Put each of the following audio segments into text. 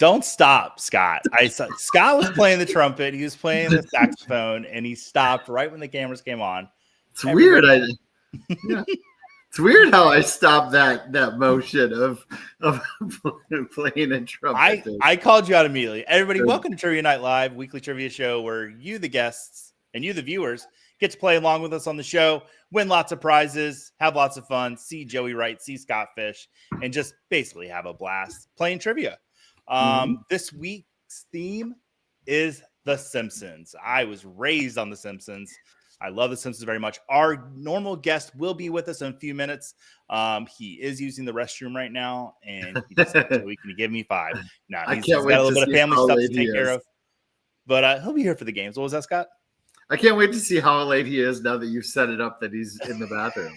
Don't stop, Scott. Scott was playing the trumpet. He was playing the saxophone, and he stopped right when the cameras came on. It's weird. It's weird how I stopped that motion of playing a trumpet. I called you out immediately. Everybody, welcome to Trivia Night Live, weekly trivia show where you, the guests, and you, the viewers, get to play along with us on the show, win lots of prizes, have lots of fun, see Joey Wright, see Scott Fish, and just basically have a blast playing trivia. This week's theme is The Simpsons. I was raised on The Simpsons. I love The Simpsons very much. Our normal guest will be with us in a few minutes. He is using the restroom right now, and he just said, Joey, can you give me 5? Now, he's got a little bit of family stuff to take care of, but he'll be here for the games. What was that, Scott? I can't wait to see how late he is now that you've set it up that he's in the bathroom.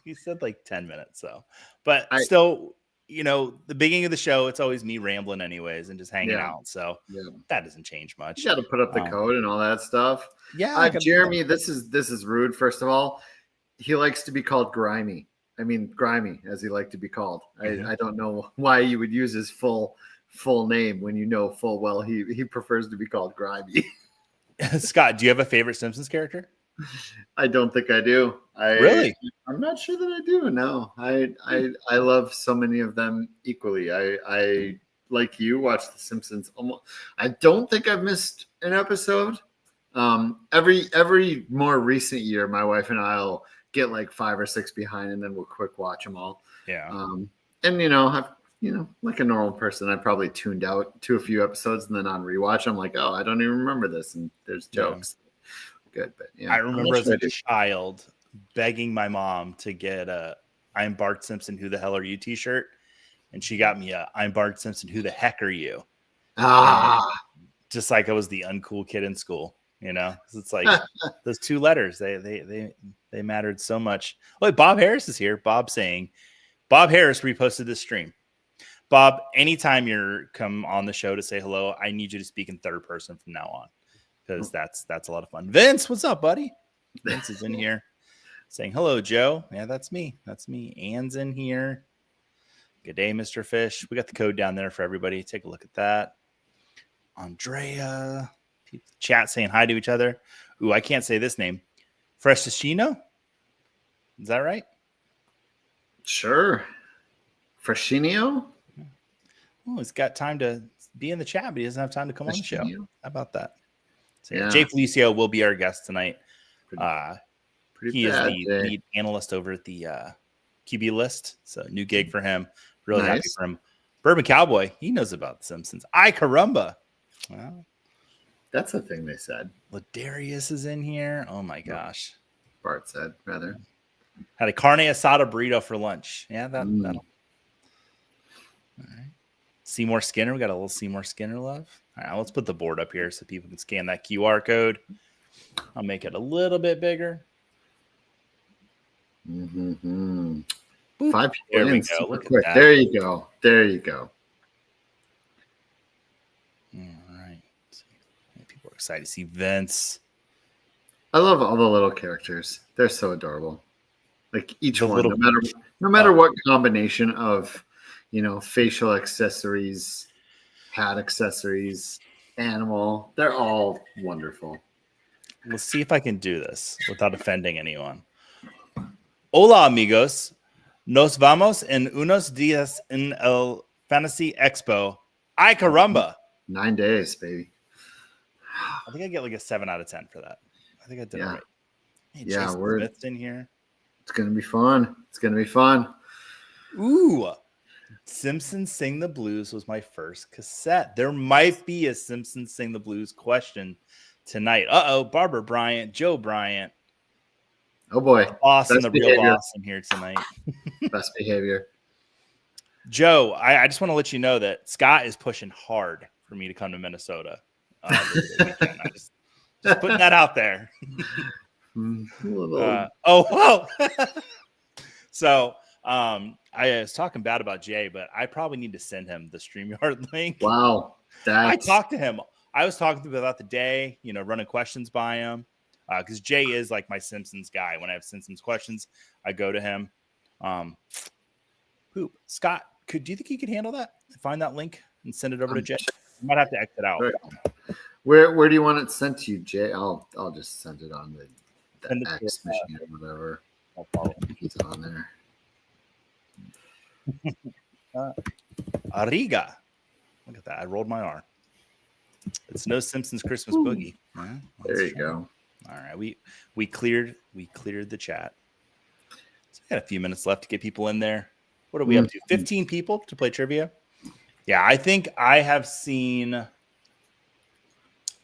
He said like 10 minutes. But still, the beginning of the show, it's always me rambling anyways and just hanging out. So that doesn't change much. You got to put up the code and all that stuff. Yeah. Jeremy, this is rude. First of all, he likes to be called Grimy. I mean, Grimy, as he liked to be called. I don't know why you would use his full name when you know full well he prefers to be called Grimy. Scott, do you have a favorite Simpsons character? I don't think I do. Really? I'm not sure that I do. No, I love so many of them equally. I like you watch The Simpsons. I don't think I've missed an episode. Every more recent year, my wife and I'll get like 5 or 6 behind, and then we'll quick watch them all. Yeah. And like a normal person, I probably tuned out to a few episodes, and then on rewatch, I'm like, oh, I don't even remember this, and there's jokes. Good, but I remember as a child begging my mom to get a "I'm Bart Simpson, who the hell are you" T-shirt, and she got me a "I'm Bart Simpson, who the heck are you?" Just like I was the uncool kid in school, It's like those 2 letters they mattered so much. Look, Bob Harris is here. Bob Harris reposted this stream. Bob, anytime you're come on the show to say hello, I need you to speak in third person from now on, because that's a lot of fun. Vince, what's up, buddy? Vince is in here saying hello, Joe. Yeah, that's me. Ann's in here. Good day, Mr. Fish. We got the code down there for everybody. Take a look at that. Andrea, chat saying hi to each other. Ooh, I can't say this name. Freshino? Is that right? Sure. Freshinio? Oh, he's got time to be in the chat, but he doesn't have time to come on the show. How about that? So, yeah. Jay Felicio will be our guest tonight. Pretty he bad, is the lead analyst over at the QB list. So new gig for him. Really happy for him. Bourbon Cowboy, he knows about The Simpsons. Ay caramba. Well, that's the thing they said. Ladarius is in here. Oh my gosh. Bart said, rather. Had a carne asada burrito for lunch. Yeah, that'll. All right. Seymour Skinner. We got a little Seymour Skinner love. All right, let's put the board up here so people can scan that QR code. I'll make it a little bit bigger. 5 There we wins, go. Look quick. at that. There you go. All right. People are excited to see Vince. I love all the little characters. They're so adorable. Like each one, no matter what combination of, facial accessories, hat accessories, animal, they're all wonderful. Let's see if I can do this without offending anyone. Hola, amigos. Nos vamos en unos días en el Fantasy Expo. Ay, caramba. 9 days, baby. I think I get like a 7 out of 10 for that. I think I did it right. Hey, yeah, Jason we're Smith's in here. It's gonna be fun. Ooh, Simpsons Sing the Blues was my first cassette. There might be a Simpsons Sing the Blues question tonight. Barbara Bryant, Joe Bryant. Oh boy, Austin, the real boss, in here tonight. Best behavior. Joe, I just want to let you know that Scott is pushing hard for me to come to Minnesota. Just putting that out there. So I was talking bad about Jay, but I probably need to send him the StreamYard link. Wow. I talked to him. I was talking to him about the day, running questions by him. Because Jay is like my Simpsons guy. When I have Simpsons questions, I go to him. Scott, do you think you could handle that? Find that link and send it over to Jay. You might have to exit out. Where do you want it sent to you, Jay? I'll just send it on the X machine or whatever. It's on there. Ariga. Look at that. I rolled my R. It's no Simpsons Christmas boogie. Yeah, there you go. All right. We cleared the chat. So we got a few minutes left to get people in there. What are we up to? 15 people to play trivia? Yeah, I think I have seen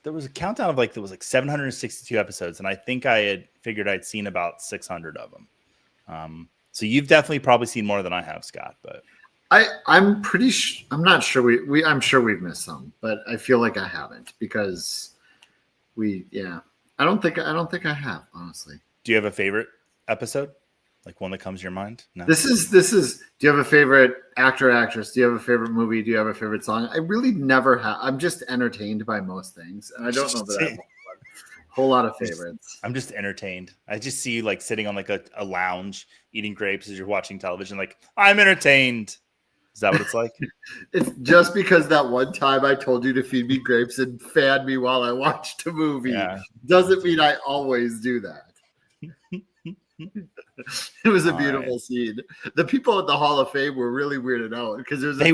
there was a countdown of there was 762 episodes, and I think I had figured I'd seen about 600 of them. So you've definitely probably seen more than I have, Scott, but I'm pretty I'm not sure I'm sure we've missed some, but I feel like I haven't because I don't think I have, honestly. Do you have a favorite episode? Like one that comes to your mind? No. This is do you have a favorite actor, actress? Do you have a favorite movie? Do you have a favorite song? I really never have. I'm just entertained by most things. And I don't know that I have a whole lot of favorites. I'm just entertained. I just see you sitting on a lounge eating grapes as you're watching television. I'm entertained. Is that what it's like? It's just because that one time I told you to feed me grapes and fed me while I watched a movie. Yeah. Doesn't mean I always do that. It was a beautiful scene. The people at the Hall of Fame were really weirded out because there's a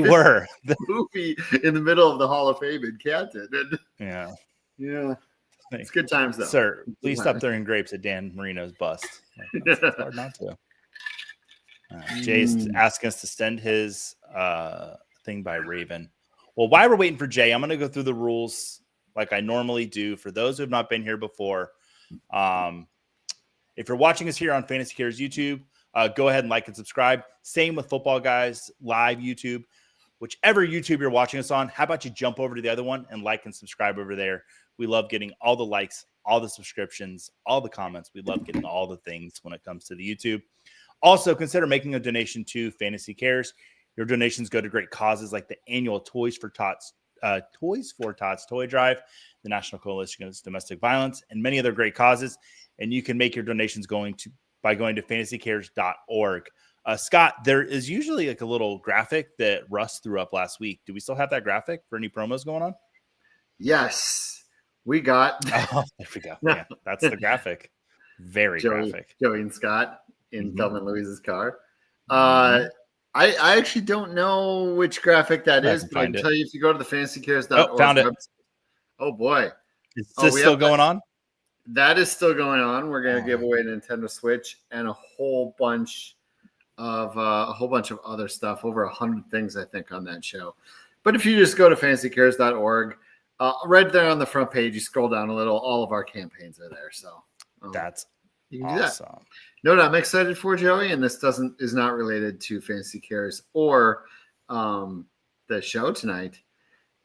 movie in the middle of the Hall of Fame in Canton. And yeah. It's good times though. Sir, please stop throwing grapes at Dan Marino's bust. It's hard not to. Jay's asking us to send his thing by Raven. Well, while we're waiting for Jay, I'm going to go through the rules like I normally do. For those who have not been here before, if you're watching us here on Fantasy Cares YouTube, go ahead and like and subscribe. Same with Football Guys Live YouTube. Whichever YouTube you're watching us on, how about you jump over to the other one and like and subscribe over there? We love getting all the likes, all the subscriptions, all the comments. We love getting all the things when it comes to the YouTube. Also, consider making a donation to Fantasy Cares. Your donations go to great causes like the annual Toys for Tots toy drive, the National Coalition Against Domestic Violence, and many other great causes. And you can make your donations by going to fantasycares.org. Scott, there is usually a little graphic that Russ threw up last week. Do we still have that graphic for any promos going on? Yes, we got. Oh, there we go. Yeah, that's the graphic. Very graphic. Joey and Scott in Thelma and Louise's car. I actually don't know which graphic that is, but I can tell you if you go to the fantasycares.org found it. website. Oh boy. Is this still going on? That is still going on. We're going to give away a Nintendo Switch and a whole bunch of other stuff, over 100 things, I think, on that show. But if you just go to fantasycares.org, right there on the front page, you scroll down a little, all of our campaigns are there. So that's you can awesome. Do that. No, I'm excited for, Joey, and this is not related to Fantasy Cares or the show tonight,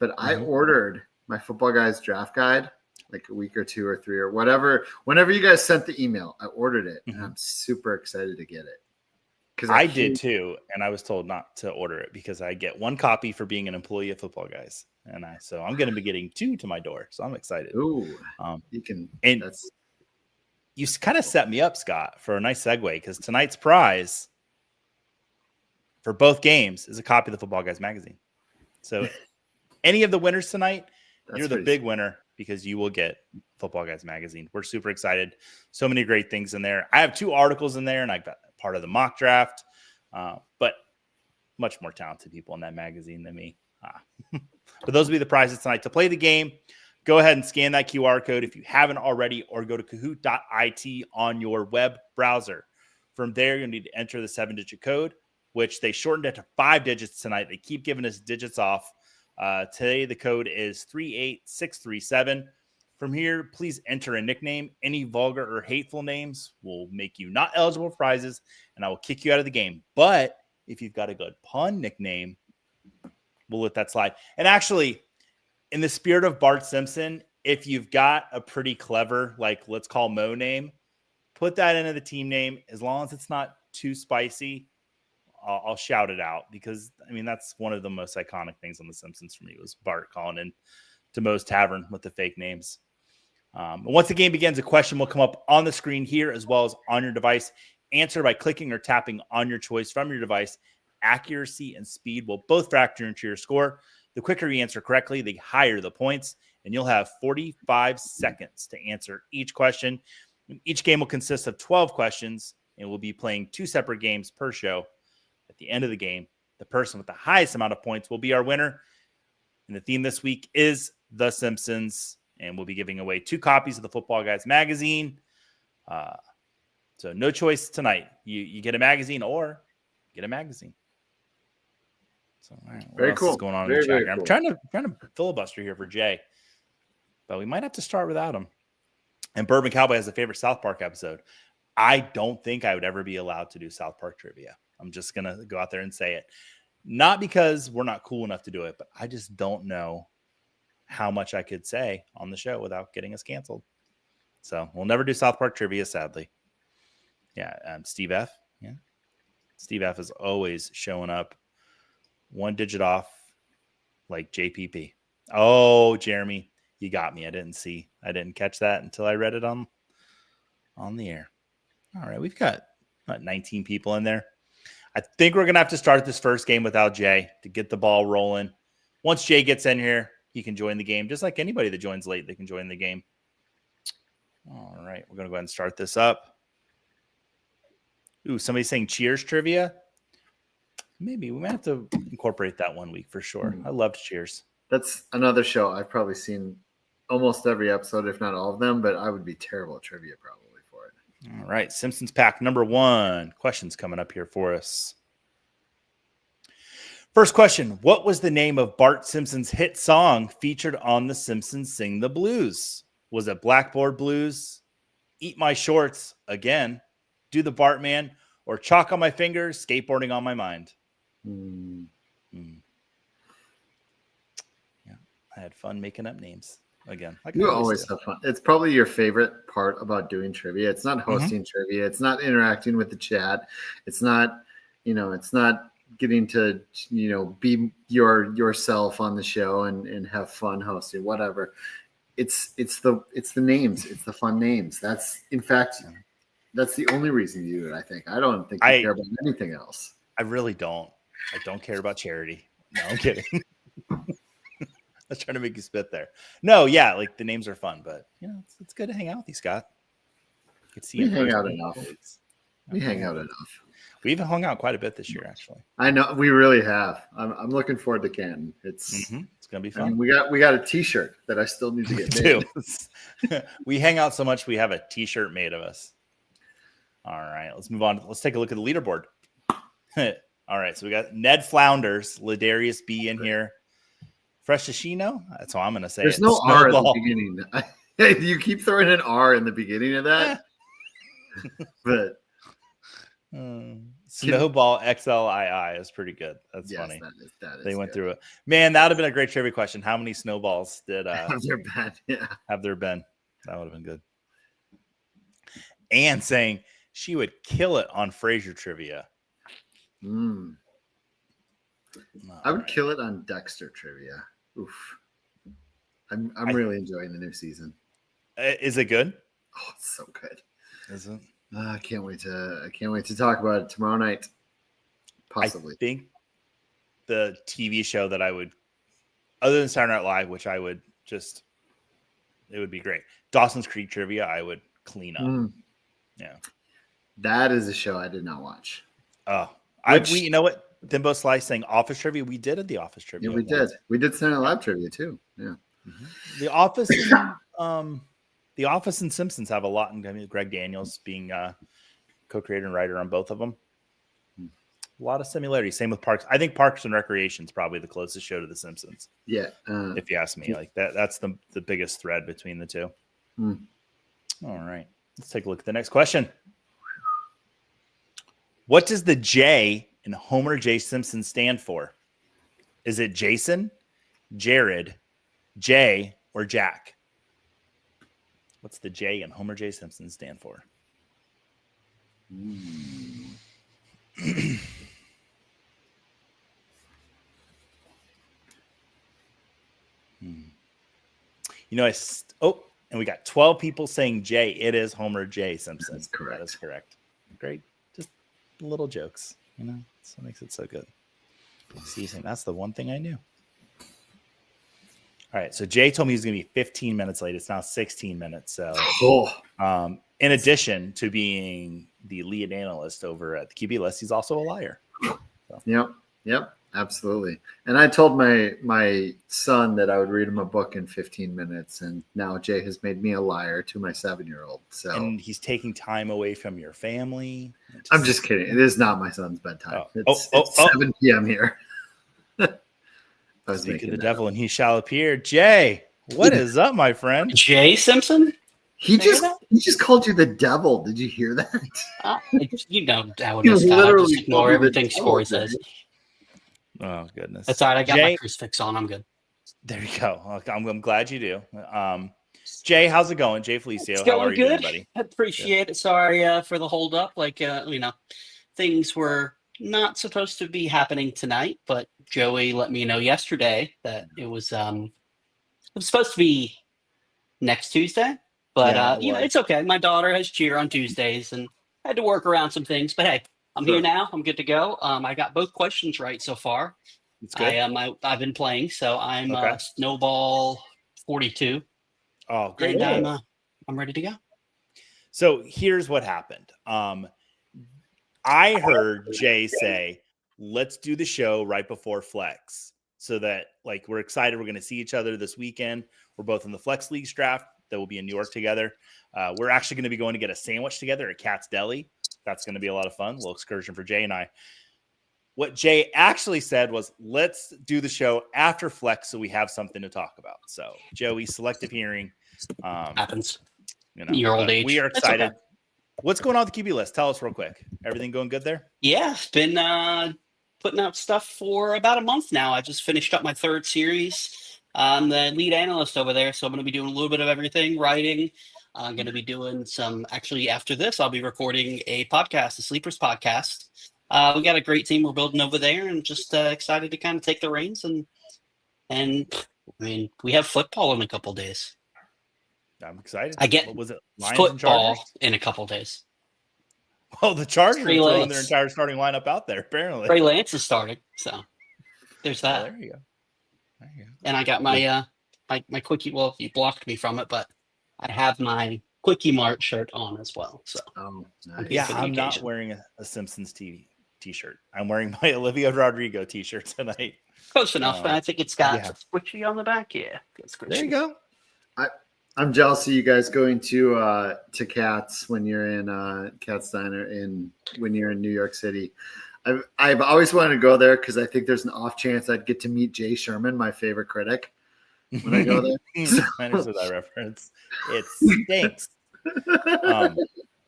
but I ordered my Football Guys draft guide like a week or two or three or whatever. Whenever you guys sent the email, I ordered it, and I'm super excited to get it. Because I did too, and I was told not to order it because I get one copy for being an employee of Football Guys, so I'm going to be getting 2 to my door. So I'm excited. Ooh, you can. And you kind of set me up, Scott, for a nice segue because tonight's prize for both games is a copy of the Football Guys magazine. So any of the winners tonight, you're the big winner because you will get Football Guys magazine. We're super excited. So many great things in there. I have 2 articles in there, and I've got part of the mock draft, but much more talented people in that magazine than me. But those will be the prizes tonight. To play the game, go ahead and scan that QR code if you haven't already, or go to Kahoot.it on your web browser. From there, you'll need to enter the 7-digit code, which they shortened it to 5 digits tonight. They keep giving us digits off. Today, the code is 38637. From here, please enter a nickname. Any vulgar or hateful names will make you not eligible for prizes, and I will kick you out of the game. But if you've got a good pun nickname, we'll let that slide. And actually, in the spirit of Bart Simpson, if you've got a pretty clever, let's call Mo name, put that into the team name. As long as it's not too spicy, I'll shout it out because, that's one of the most iconic things on The Simpsons for me was Bart calling in to Moe's Tavern with the fake names. Once the game begins, a question will come up on the screen here as well as on your device. Answer by clicking or tapping on your choice from your device. Accuracy and speed will both factor into your score. The quicker you answer correctly, the higher the points, and you'll have 45 seconds to answer each question. Each game will consist of 12 questions, and we'll be playing 2 separate games per show. At the end of the game, the person with the highest amount of points will be our winner. And the theme this week is The Simpsons, and we'll be giving away 2 copies of the Football Guys magazine. So no choice tonight. You get a magazine or get a magazine. So all right, what Very else cool. is going on Very, in the chat very here? cool. I'm trying to filibuster here for Jay, but we might have to start without him. And Bourbon Cowboy has a favorite South Park episode. I don't think I would ever be allowed to do South Park trivia. I'm just gonna go out there and say it. Not because we're not cool enough to do it, but I just don't know how much I could say on the show without getting us canceled. So we'll never do South Park trivia, sadly. Yeah, Steve F. Yeah, Steve F. is always showing up 1 digit off, like JPP. Oh, Jeremy, you got me. I didn't catch that until I read it on the air. All right, we've got 19 people in there. I think we're gonna have to start this first game without Jay to get the ball rolling. Once Jay gets in here, he can join the game. Just like anybody that joins late, they can join the game. All right, we're gonna go ahead and start this up. Ooh, somebody's saying Cheers trivia. Maybe we might have to incorporate that one week for sure. I loved Cheers. That's another show I've probably seen almost every episode, if not all of them, but I would be terrible at trivia probably for it. All right, Simpsons pack number 1. Questions coming up here for us. First question, what was the name of Bart Simpson's hit song featured on The Simpsons Sing the Blues? Was it Blackboard Blues, Eat My Shorts, again, Do the Bartman, or Chalk on My Fingers, Skateboarding on My Mind? Yeah, I had fun making up names again. Like You always have fun. It's probably your favorite part about doing trivia. It's not hosting trivia. It's not interacting with the chat. It's not, it's not getting to, be yourself on the show and have fun hosting, whatever. It's the names. It's the fun names. That's the only reason you do it, I think. I don't think you care about anything else. I really don't. I don't care about charity. No, I'm kidding. I was trying to make you spit there. No, yeah, like the names are fun, but it's good to hang out with you, Scott. Good to see you. We hang out enough. We hang out enough. We even hung out quite a bit this year, actually. I know we really have. I'm looking forward to Canton. It's gonna be fun. I mean, we got a T-shirt that I still need to get made. We hang out so much we have a T-shirt made of us. All right, let's move on. Let's take a look at the leaderboard. All right, so we got Ned Flounders, Ladarius B in here. Freshishino? That's how I'm going to say There's it. no R at the beginning. You keep throwing an R in the beginning of that. But Snowball XLII is pretty good. That's funny. That is they went good. through it. Man, that would have been a great trivia question. How many snowballs did have there been? That would have been good. And saying she would kill it on Frasier trivia. I would kill it on Dexter trivia. Oof. I'm really enjoying the new season. Is it good? Oh, it's so good. Is it? I can't wait to talk about it tomorrow night. Possibly. I think the TV show that I would, other than Saturday Night Live, which I would just, it would be great. Dawson's Creek trivia, I would clean up. Yeah. That is a show I did not watch. Oh, you know what? Dimbo Slice saying Office trivia. We did at the Office trivia. Yeah, we did. We did Saturday Night Live trivia too. Yeah. The Office and Simpsons have a lot. I mean, Greg Daniels being co-creator and writer on both of them. A lot of similarities. Same with Parks. I think Parks and Recreation is probably the closest show to The Simpsons. Yeah. If you ask me, like that's the biggest thread between the two. All right. Let's take a look at the next question. What does the J in Homer J. Simpson stand for? Is it Jason, Jared, Jay, or Jack? What's the J in Homer J. Simpson stand for? And we got 12 people saying J. It is Homer J. Simpson. That's correct. That is correct. Great. Just little jokes, That's what makes it so good. See, that's the one thing I knew. All right. So Jay told me he's going to be 15 minutes late. It's now 16 minutes. So, in addition to being the lead analyst over at the QB list, he's also a liar. So. Yep. Absolutely. And I told my son that I would read him a book in 15 minutes, and now Jay has made me a liar to my 7-year-old. So, and he's taking time away from your family. I'm just kidding. It is not my son's bedtime. It's 7 p.m. here. I was Speak of the that devil, up. and he shall appear. Jay, what is up, my friend? Jay Simpson? He just called you the devil. Did you hear that? You know how it is. I just ignore everything Scory says. Oh, goodness. That's all right. I got my crucifix on. I'm good. There you go. I'm glad you do. Jay, how's it going? Jay Felicio, It's how are going you good. doing, buddy? I appreciate it. Sorry for the hold up. Things were not supposed to be happening tonight, but Joey let me know yesterday that it was supposed to be next Tuesday. But it's okay. My daughter has cheer on Tuesdays, and I had to work around some things. But hey, I'm here now. I'm good to go. I got both questions right so far. It's good. I've been playing, so I'm Okay. Snowball 42. Oh, great. And I'm ready to go. So here's what happened. I heard Jay say, let's do the show right before Flex so that we're excited. We're going to see each other this weekend. We're both in the Flex Leagues draft that will be in New York together. We're actually going to be going to get a sandwich together at Cat's Deli. That's going to be a lot of fun. A little excursion for Jay and I. What Jay actually said was, let's do the show after Flex so we have something to talk about. So, Joey, selective hearing. Happens. Your old age. We are excited. Okay. What's going on with the QB list? Tell us real quick. Everything going good there? Yeah, been putting out stuff for about a month now. I just finished up my 3rd series. I'm the lead analyst over there, so I'm going to be doing a little bit of everything, writing. I'm going to be doing actually after this, I'll be recording a podcast, a Sleepers podcast. We got a great team we're building over there, and just excited to kind of take the reins. And I mean, we have football in a couple days. I'm excited. I get what was it? Lions football in a couple days. Oh, the Chargers are throwing their entire starting lineup out there, apparently. Trey Lance is starting, so there's that. Oh, there you go. And I got my my quickie. Well, you blocked me from it, but I have my Quickie Mart shirt on as well. So nice. I'm not wearing a Simpsons t-shirt. I'm wearing my Olivia Rodrigo t-shirt tonight. Close enough. I think it's got squishy on the back. Yeah, there you go. I'm jealous of you guys going to Cats when you're in Cat's Diner when you're in New York City. I've always wanted to go there because I think there's an off chance I'd get to meet Jay Sherman, my favorite critic, when I go there. I understood that reference. It stinks.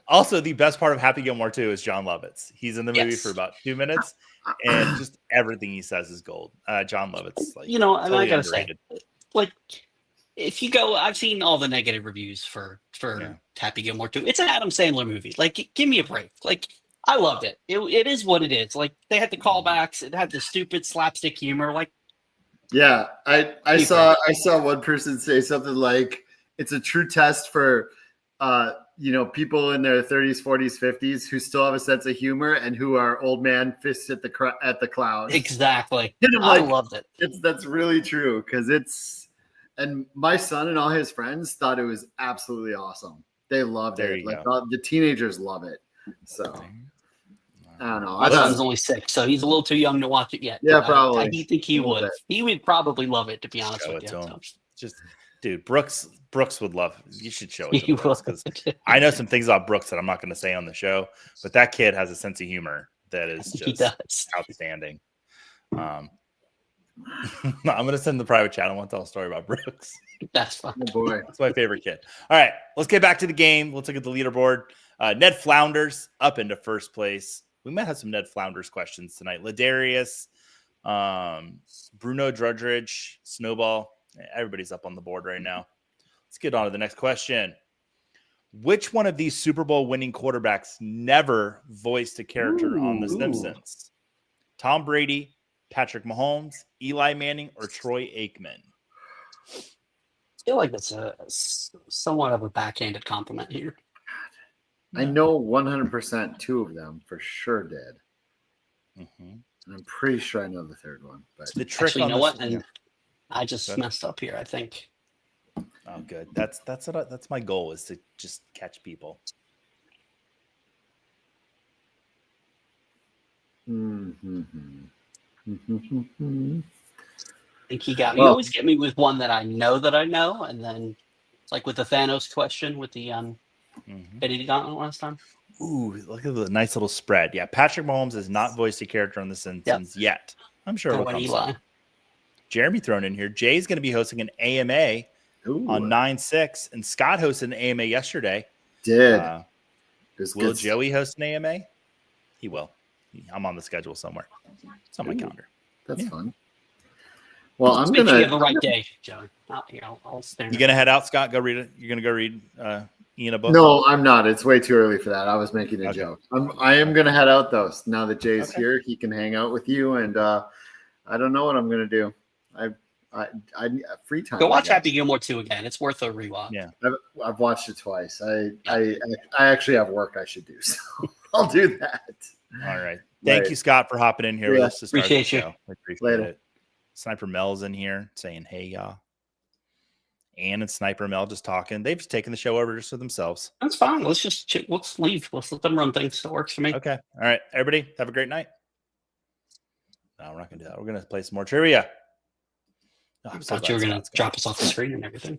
Also, the best part of Happy Gilmore 2 is John Lovitz. He's in the movie for about 2 minutes, and just everything he says is gold. John Lovitz, and I gotta underrated. Say, if you go, I've seen all the negative reviews for Happy Gilmore 2. It's an Adam Sandler movie. Give me a break. I loved it. It is what it is. They had the callbacks. It had the stupid slapstick humor. Yeah, I saw one person say something like, it's a true test for people in their 30s, 40s, 50s who still have a sense of humor and who are old man fists at the clouds. Exactly. I loved it. That's really true because and my son and all his friends thought it was absolutely awesome. They loved it. The teenagers love it. So I don't know. My son's only 6, so he's a little too young to watch it yet. Yeah, probably. I think he would. He would probably love it, to be honest with you. So. Just, dude, Brooks would love it. You should show it to Brooks because I know some things about Brooks that I'm not going to say on the show, but that kid has a sense of humor that is just outstanding. I'm going to send the private chat. I want to tell a story about Brooks. That's fun. Oh boy. That's my favorite kid. All right, let's get back to the game. Let's look at the leaderboard. Ned Flounders up into first place. We might have some Ned Flounders questions tonight. Ladarius, Bruno Drudridge, Snowball. Everybody's up on the board right now. Let's get on to the next question. Which one of these Super Bowl winning quarterbacks never voiced a character on The Simpsons? Tom Brady, Patrick Mahomes, Eli Manning, or Troy Aikman? I feel like that's somewhat of a backhanded compliment here. I know 100% 2 of them for sure did. Mm-hmm. And I'm pretty sure I know the 3rd one. But the trick actually, you know what? And I just Good. messed up here, I think. Oh, good. That's my goal, is to just catch people. I think he got me. You always get me with one that I know, and then like with the Thanos question with the Infinity Gauntlet last time. Ooh, look at the nice little spread. Yeah, Patrick Mahomes has not voiced a character on The Simpsons yet. I'm sure it'll come soon. Jeremy thrown in here. Jay's going to be hosting an AMA on 9/6, and Scott hosted an AMA yesterday. Will Joey host an AMA? He will. I'm on the schedule somewhere. It's on my calendar. That's fun. Well, I'm gonna. You have the right day, Joey. I'll stand. You gonna head out, Scott? Go read it. You're gonna go read Ian a book? No, I'm not. It's way too early for that. I was making a joke. I am gonna head out though. Now that Jay's here, he can hang out with you, and I don't know what I'm gonna do. I free time. Go watch Happy Gilmore 2 again. It's worth a rewatch. Yeah, I've watched it twice. I actually have work I should do, so I'll do that. All right. Thank you, Scott, for hopping in here with us to start appreciate you. I appreciate it. Sniper Mel's in here saying, "Hey, y'all." Ann and Sniper Mel just talking. They've just taken the show over just for themselves. That's fine. Let's leave. Let's let them run things. That works for me. Okay. All right. Everybody, have a great night. No, we're not going to do that. We're going to play some more trivia. I thought you were going to drop us off the screen and everything.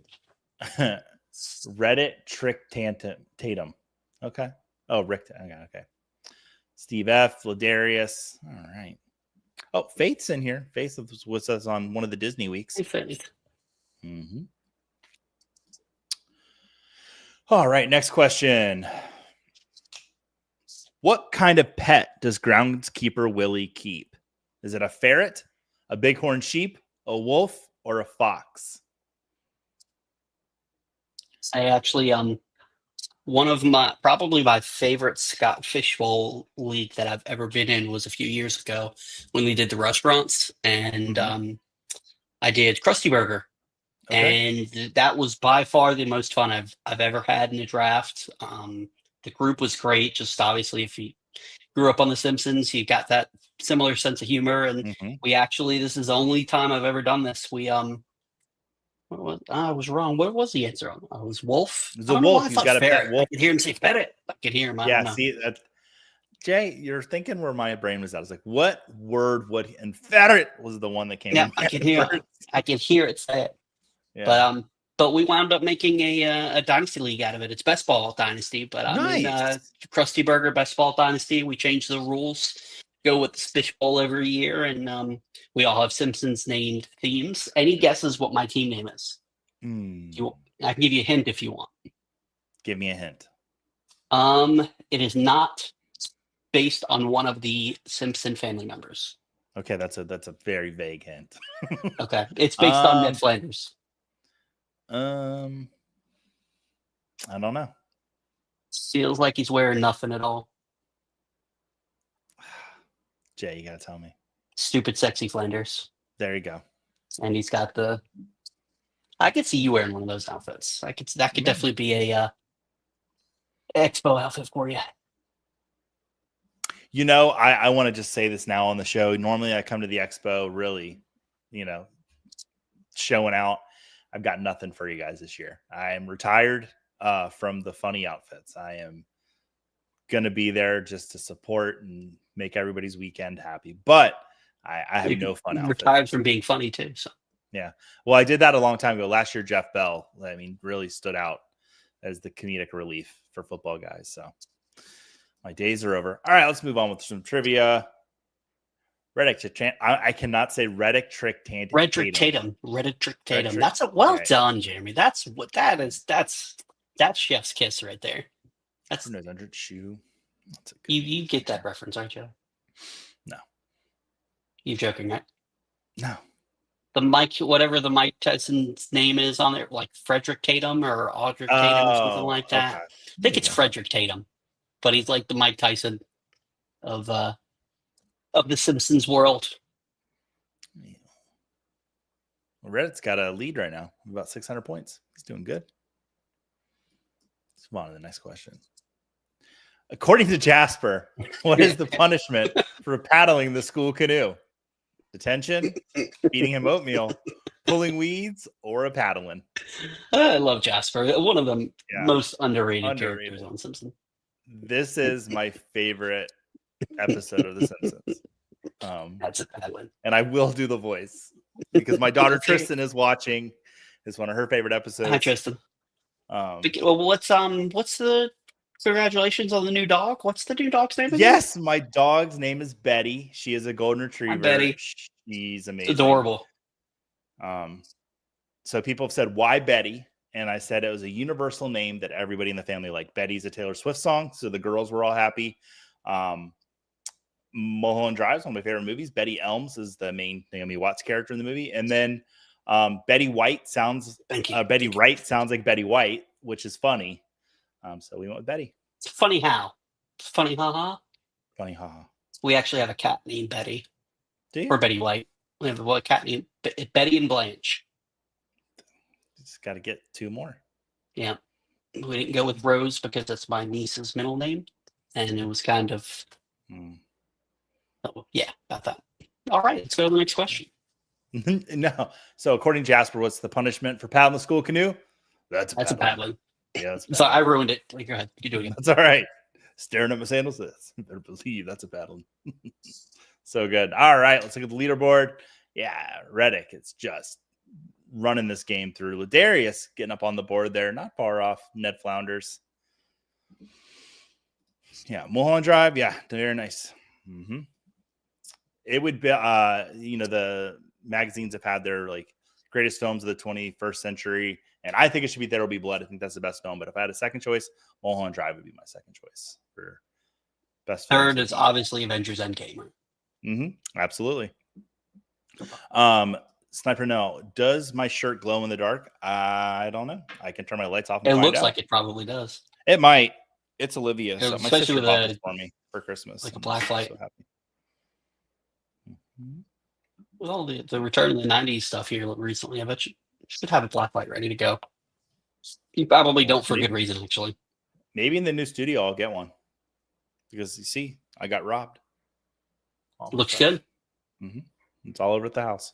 Reddit Trick Tatum. Okay. Oh, Rick. Okay. Steve F. Ladarius. All right. Oh, Faith's in here. Faith was with us on one of the Disney weeks. Hey, Faith. Mm-hmm. All right. Next question. What kind of pet does groundskeeper Willie keep? Is it a ferret, a bighorn sheep, a wolf, or a fox? I actually one of probably my favorite Scott Fishbowl league that I've ever been in was a few years ago when we did the restaurants, and I did Krusty Burger, and that was by far the most fun I've ever had in a draft. The group was great. Just obviously, if you grew up on The Simpsons, you got that similar sense of humor, and we actually, this is the only time I've ever done this. We I was wrong. What was the answer? It was wolf. It's a wolf. He's got a pet wolf. I could hear him say ferret. I could hear him. Yeah, see that, Jay, you're thinking where my brain was at. I was like, what word would and ferret was the one that came. Yeah, I could hear it. I could hear it say it. Yeah. But we wound up making a dynasty league out of it. It's Best Ball Dynasty, but I'm in Krusty Burger Best Ball Dynasty. We changed the rules. Go with the Fishbowl every year, and we all have Simpsons named themes. Any guesses what my team name is? I can give you a hint if you want. Give me a hint. It is not based on one of the Simpson family members. Okay, that's a very vague hint. Okay, it's based on Ned Flanders. I don't know. Feels like he's wearing nothing at all. Jay, you gotta tell me. Stupid Sexy Flanders. There you go. And he's got I could see you wearing one of those outfits. That could definitely be a expo outfit for you. You know, I want to just say this now on the show. Normally I come to the expo really, showing out. I've got nothing for you guys this year. I am retired from the funny outfits. I am going to be there just to support and make everybody's weekend happy. But I have no fun outfits. Retired from being funny too. So. Yeah. Well, I did that a long time ago. Last year, Jeff Bell, really stood out as the comedic relief for football guys. So my days are over. All right, let's move on with some trivia. I cannot say Reddick Trick Tatum. Reddick Tatum. That's done, Jeremy. That's chef's kiss right there. That's 100 shoe. You get that reference, aren't you? No. You joking, right? No. The Mike, whatever the Mike Tyson's name is on there, like Frederick Tatum or Audric Tatum or something like that. Okay. I think it's Frederick Tatum, but he's like the Mike Tyson of the Simpsons world. Yeah. Well, Reddit's got a lead right now, about 600 points. He's doing good. Let's move on to the next question. According to Jasper, what is the punishment for paddling the school canoe? Detention, feeding him oatmeal, pulling weeds, or a paddling? I love Jasper. One of the Yeah. most underrated Underrated. characters on Simpsons. This is my favorite episode of The Simpsons. That's a bad one. And I will do the voice because my daughter Let's hear it. Tristan is watching. It's one of her favorite episodes. Hi, Tristan. Um, Well, what's the congratulations on the new dog? What's the new dog's name again? yes, my dog's name is Betty. She is a golden retriever. Betty. She's It's amazing. adorable. So people have said, why Betty? And I said it was a universal name that everybody in the family liked. Betty's a Taylor Swift song, so the girls were all happy. Mulholland Drive is one of my favorite movies. Betty Elms is the main Naomi Watts character in the movie. And then Betty White sounds Betty Wright sounds like Betty White, which is funny. So we went with Betty. It's funny how. It's funny, haha. Funny, haha. We actually have a cat named Betty. Do you? Or Betty White. We have a cat named Betty and Blanche. Just got to get two more. Yeah. We didn't go with Rose because that's my niece's middle name. And it was kind of... Oh, yeah, about that. All right, let's go to the next question. No. So according to Jasper, what's the punishment for paddling the school canoe? That's a paddling. Yeah, that's So I ruined it. Go ahead. You do it again. That's all right. Staring at my sandals. You better believe that's a paddling. So good. All right, let's look at the leaderboard. Yeah, Reddick. It's just running this game through. Ladarius getting up on the board there, not far off. Ned Flounders. Yeah, Mulholland Drive. Yeah, very nice. Mm-hmm. It would be, the magazines have had their like greatest films of the 21st century, and I think it should be There Will Be Blood. I think that's the best film. But if I had a second choice, Mulholland Drive would be my second choice for best. Third is obviously Avengers Endgame. Mm-hmm. Absolutely. Sniper, no. Does my shirt glow in the dark? I don't know. I can turn my lights off. And it looks like it probably does. It might. It's Olivia. So my especially sister with bought this for me for Christmas. Like a black light. So happy. Mm-hmm. With all the return of the 90s stuff here recently, I bet you should have a black light ready to go. You probably don't for good reason, actually. Maybe in the new studio I'll get one. Because you see, I got robbed. Looks good. Mm-hmm. It's all over at the house.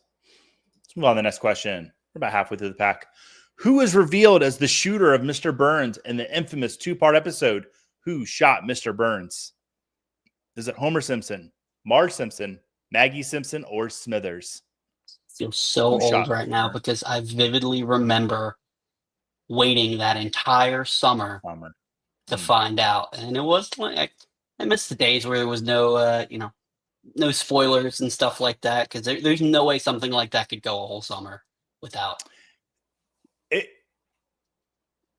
Let's move on to the next question. We're about halfway through the pack. Who is revealed as the shooter of Mr. Burns in the infamous 2-part episode, Who Shot Mr. Burns? Is it Homer Simpson, Marge Simpson, Maggie Simpson, or Smithers? I feel so old right now because I vividly remember waiting that entire summer to find out. And it was like, I missed the days where there was no, no spoilers and stuff like that, because there's no way something like that could go a whole summer without.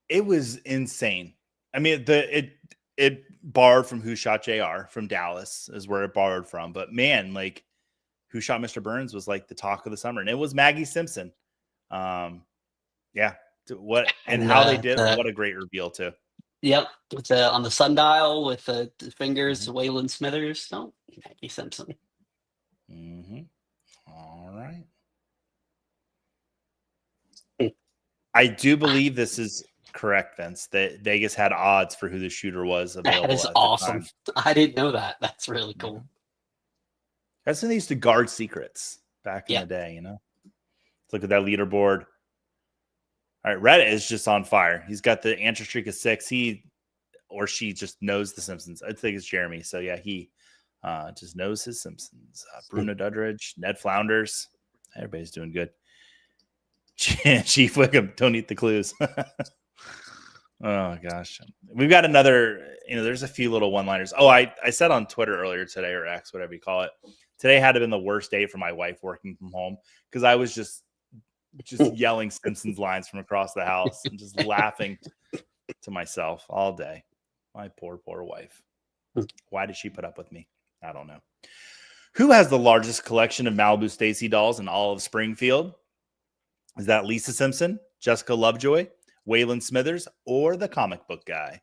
It was insane. I mean, it borrowed from Who Shot JR from Dallas is where it borrowed from. But man, like Who Shot Mr. Burns was like the talk of the summer, and it was Maggie Simpson. Yeah, what and how they did. What a great reveal too. Yep, with on the sundial with the fingers, Waylon Smithers. No, Maggie Simpson. Mm-hmm. All right. I do believe this is correct, Vince, that Vegas had odds for who the shooter was available. That is awesome. I didn't know that. That's really cool. That's when they used to guard secrets back in the day, you know? Let's look at that leaderboard. All right, Reddit is just on fire. He's got the answer streak of 6. He or she just knows the Simpsons. I think it's Jeremy. So, yeah, he just knows his Simpsons. Bruno Dudridge, Ned Flounders. Everybody's doing good. Chief Wickham, don't eat the clues. Oh, gosh. We've got another, there's a few little one-liners. Oh, I said on Twitter earlier today, or X, whatever you call it. Today had to have been the worst day for my wife working from home because I was just yelling Simpsons lines from across the house and just laughing to myself all day. My poor wife. Why did she put up with me? I don't know. Who has the largest collection of Malibu Stacy dolls in all of Springfield? Is that Lisa Simpson, Jessica Lovejoy, Waylon Smithers, or the comic book guy?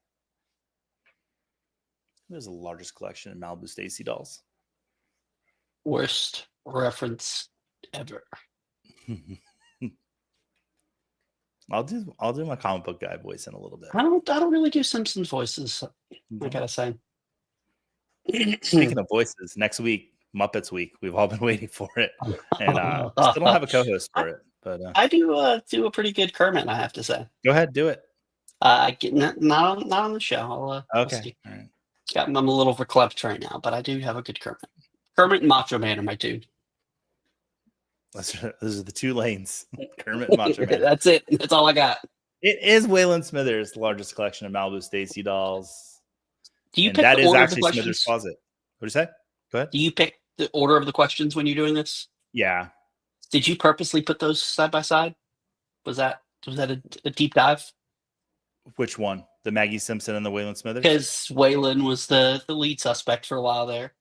Who has the largest collection of Malibu Stacy dolls? Worst reference ever. I'll do my comic book guy voice in a little bit. I don't really do Simpsons voices. I gotta say. Speaking of voices, next week, Muppets Week. We've all been waiting for it, and still don't have a co-host for it. But I do a pretty good Kermit, I have to say. go ahead, do it. Not on the show. We'll Okay. see. All right. I'm a little verklempt right now, but I do have a good Kermit. Kermit and Macho Man are my two. Those are the two lanes. Kermit and Macho Man. That's it. That's all I got. It is Waylon Smithers' largest collection of Malibu Stacy dolls. Do you And pick that the is order of the actually Smithers' questions? closet. What do you say? Go ahead. Do you pick the order of the questions when you're doing this? Yeah. Did you purposely put those side by side? Was that a deep dive? Which one? The Maggie Simpson and the Waylon Smithers? Because Waylon was the lead suspect for a while there.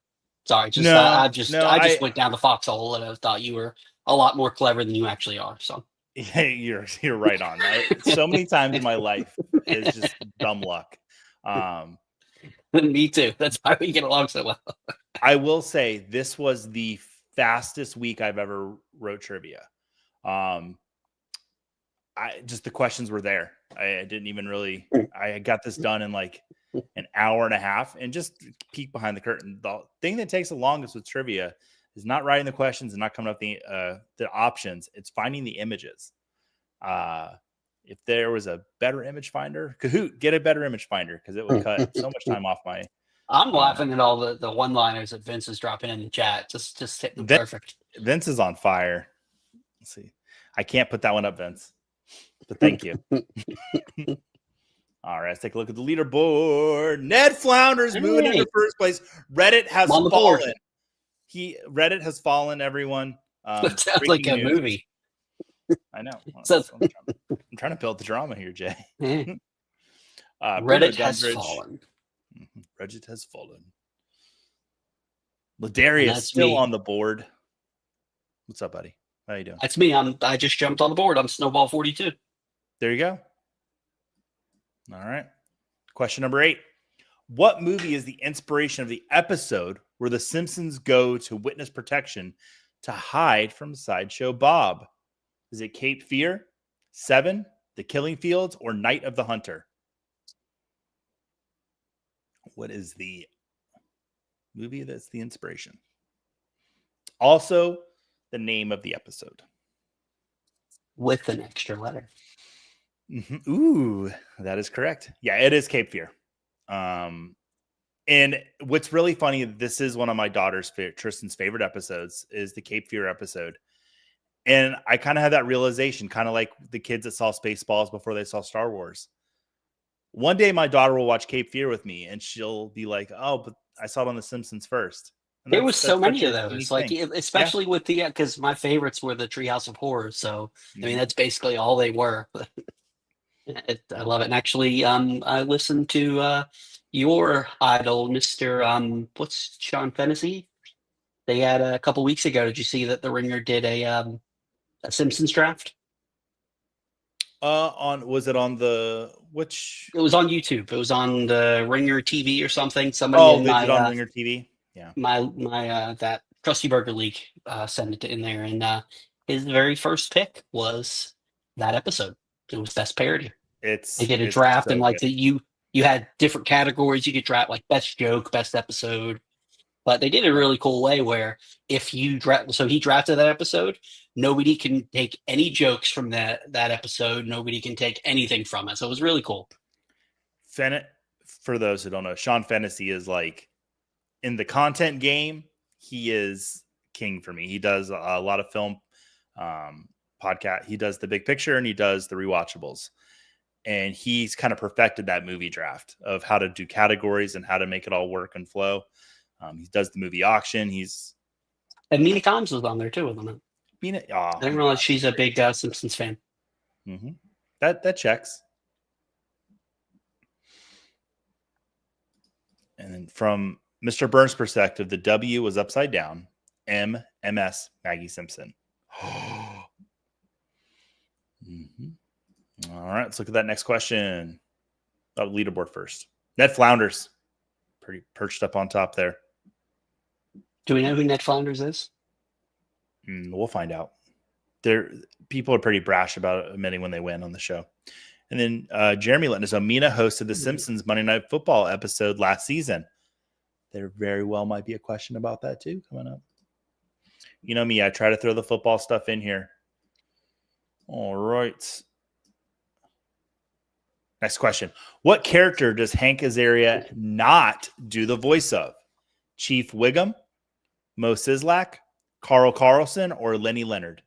Sorry, No, I just went down the foxhole and I thought you were a lot more clever than you actually are. So yeah, you're right on. So many times in my life is just dumb luck. Me too. That's why we get along so well. I will say this was the fastest week I've ever wrote trivia. The questions were there. I didn't even really. I got this done in like an hour and a half, and just peek behind the curtain. The thing that takes the longest with trivia is not writing the questions and not coming up the options. It's finding the images. If there was a better image finder, Kahoot, get a better image finder because it would cut so much time off my. I'm laughing at all the one-liners that Vince is dropping in the chat. Just hitting them perfect. Vince is on fire. Let's see. I can't put that one up, Vince. But thank you. All right, let's take a look at the leaderboard. Ned Flounders moving into first place. Reddit has fallen. Reddit has fallen, everyone. That sounds like a movie. I know. So, I'm trying to build the drama here, Jay. Reddit has fallen. Reddit has fallen. Ladarius still on the board. What's up, buddy? How you doing? That's me. I just jumped on the board. I'm Snowball 42. There you go. All right. Question number 8. What movie is the inspiration of the episode where the Simpsons go to witness protection to hide from Sideshow Bob? Is it Cape Fear, 7, The Killing Fields, or Night of the Hunter? What is the movie that's the inspiration? Also, the name of the episode. With an extra letter. Mm-hmm. Ooh, that is correct. Yeah, it is Cape Fear. And what's really funny, this is one of my daughter's, Tristan's favorite episodes, is the Cape Fear episode. And I kind of had that realization, kind of like the kids that saw Spaceballs before they saw Star Wars. One day my daughter will watch Cape Fear with me and she'll be like, oh, but I saw it on The Simpsons first. And there was so many of those, like thing. especially with the because my favorites were the Treehouse of Horrors. So I mean that's basically all they were. I love it. And actually, I listened to your idol, Mr. What's Sean Fennessy? They had a couple weeks ago. Did you see that The Ringer did a Simpsons draft? Was it on the which? It was on YouTube. It was on the Ringer TV or something. Somebody they did on Ringer TV. Yeah. My that Krusty Burger League sent it in there, and his very first pick was that episode. It was best parody. They did a draft, so and like you had different categories. You could draft like best joke, best episode. But they did it a really cool way where if you draft, so he drafted that episode, nobody can take any jokes from that episode. Nobody can take anything from it. So it was really cool. For those who don't know, Sean Fennessy is like in the content game. He is king for me. He does a lot of film podcast. He does The Big Picture and he does the rewatchables. And he's kind of perfected that movie draft of how to do categories and how to make it all work and flow. He does the movie auction. And Mina Kimes was on there too, wasn't it? I didn't realize she's a big Simpsons fan. Mm-hmm. That checks. And then from Mr. Burns' perspective, the W was upside down. MS Maggie Simpson. Mm-hmm. All right, let's look at that next question. Leaderboard first. Ned Flounders, pretty perched up on top there. Do we know who Ned Flanders is? We'll find out. People are pretty brash about admitting when they win on the show. And then Jeremy letting us know Mina hosted the Simpsons Monday Night Football episode last season. There very well might be a question about that too coming up. You know me, I try to throw the football stuff in here. All right. Next question. What character does Hank Azaria not do the voice of? Chief Wiggum, Mo Sizlak, Carl Carlson, or Lenny Leonard?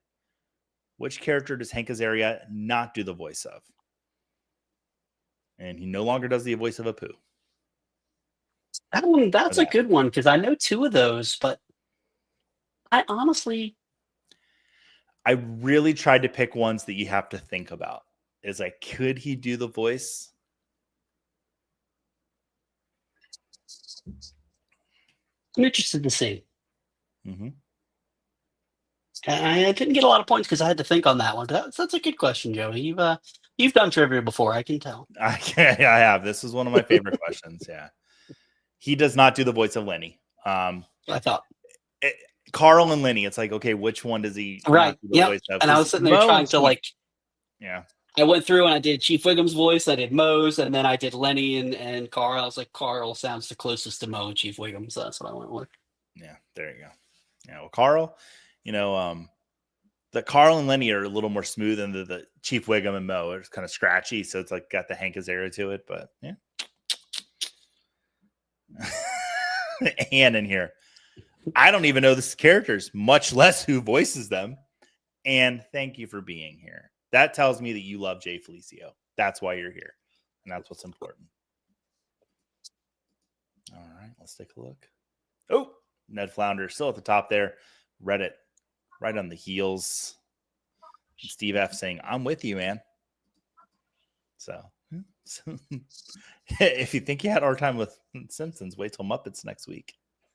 Which character does Hank Azaria not do the voice of? And he no longer does the voice of Apu. That's a good one because I know two of those, but I honestly, I really tried to pick ones that you have to think about. Is like, could he do the voice? I'm interested to see. Mm-hmm. I didn't get a lot of points because I had to think on that one. That's a good question, Joey. You've done trivia before, I can tell. I have. This is one of my favorite questions. Yeah, he does not do the voice of Lenny. I thought Carl and Lenny. It's like, okay, which one does he right? do the voice of? And I was sitting there trying to like. Yeah. I went through and I did Chief Wiggum's voice, I did Mo's, and then I did Lenny and Carl. I was like, Carl sounds the closest to Mo and Chief Wiggum, so that's what I went with. Yeah, there you go. Yeah, well, Carl, the Carl and Lenny are a little more smooth, and the Chief Wiggum and Mo are kind of scratchy, so it's like got the Hank Azaria to it, but yeah. Ann in here. I don't even know the characters, much less who voices them. And thank you for being here. That tells me that you love Jay Felicio. That's why you're here. And that's what's important. All right, let's take a look. Oh, Ned Flounder still at the top there. Reddit right on the heels. Steve F saying, I'm with you, man. So if you think you had our time with Simpsons, wait till Muppets next week.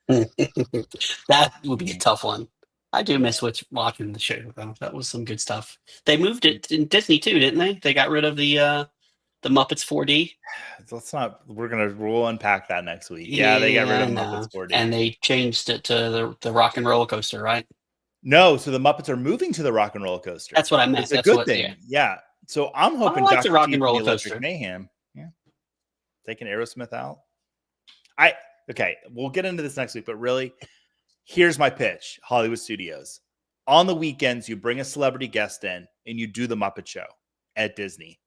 That would be a tough one. I do miss watching the show, though. That was some good stuff. They moved it in Disney too, didn't they? They got rid of the Muppets 4D. We'll unpack that next week. Yeah, they got rid of Muppets 4D. And they changed it to the Rock and Roller Coaster, right? No, so the Muppets are moving to the Rock and Roller Coaster. That's what I meant. It's a good thing. Yeah. So I'm hoping I like the Rock T and Roller Electric Coaster. Mayhem. Yeah. Taking Aerosmith out. Okay, we'll get into this next week, but really, here's my pitch, Hollywood Studios. On the weekends, you bring a celebrity guest in and you do the Muppet Show at Disney.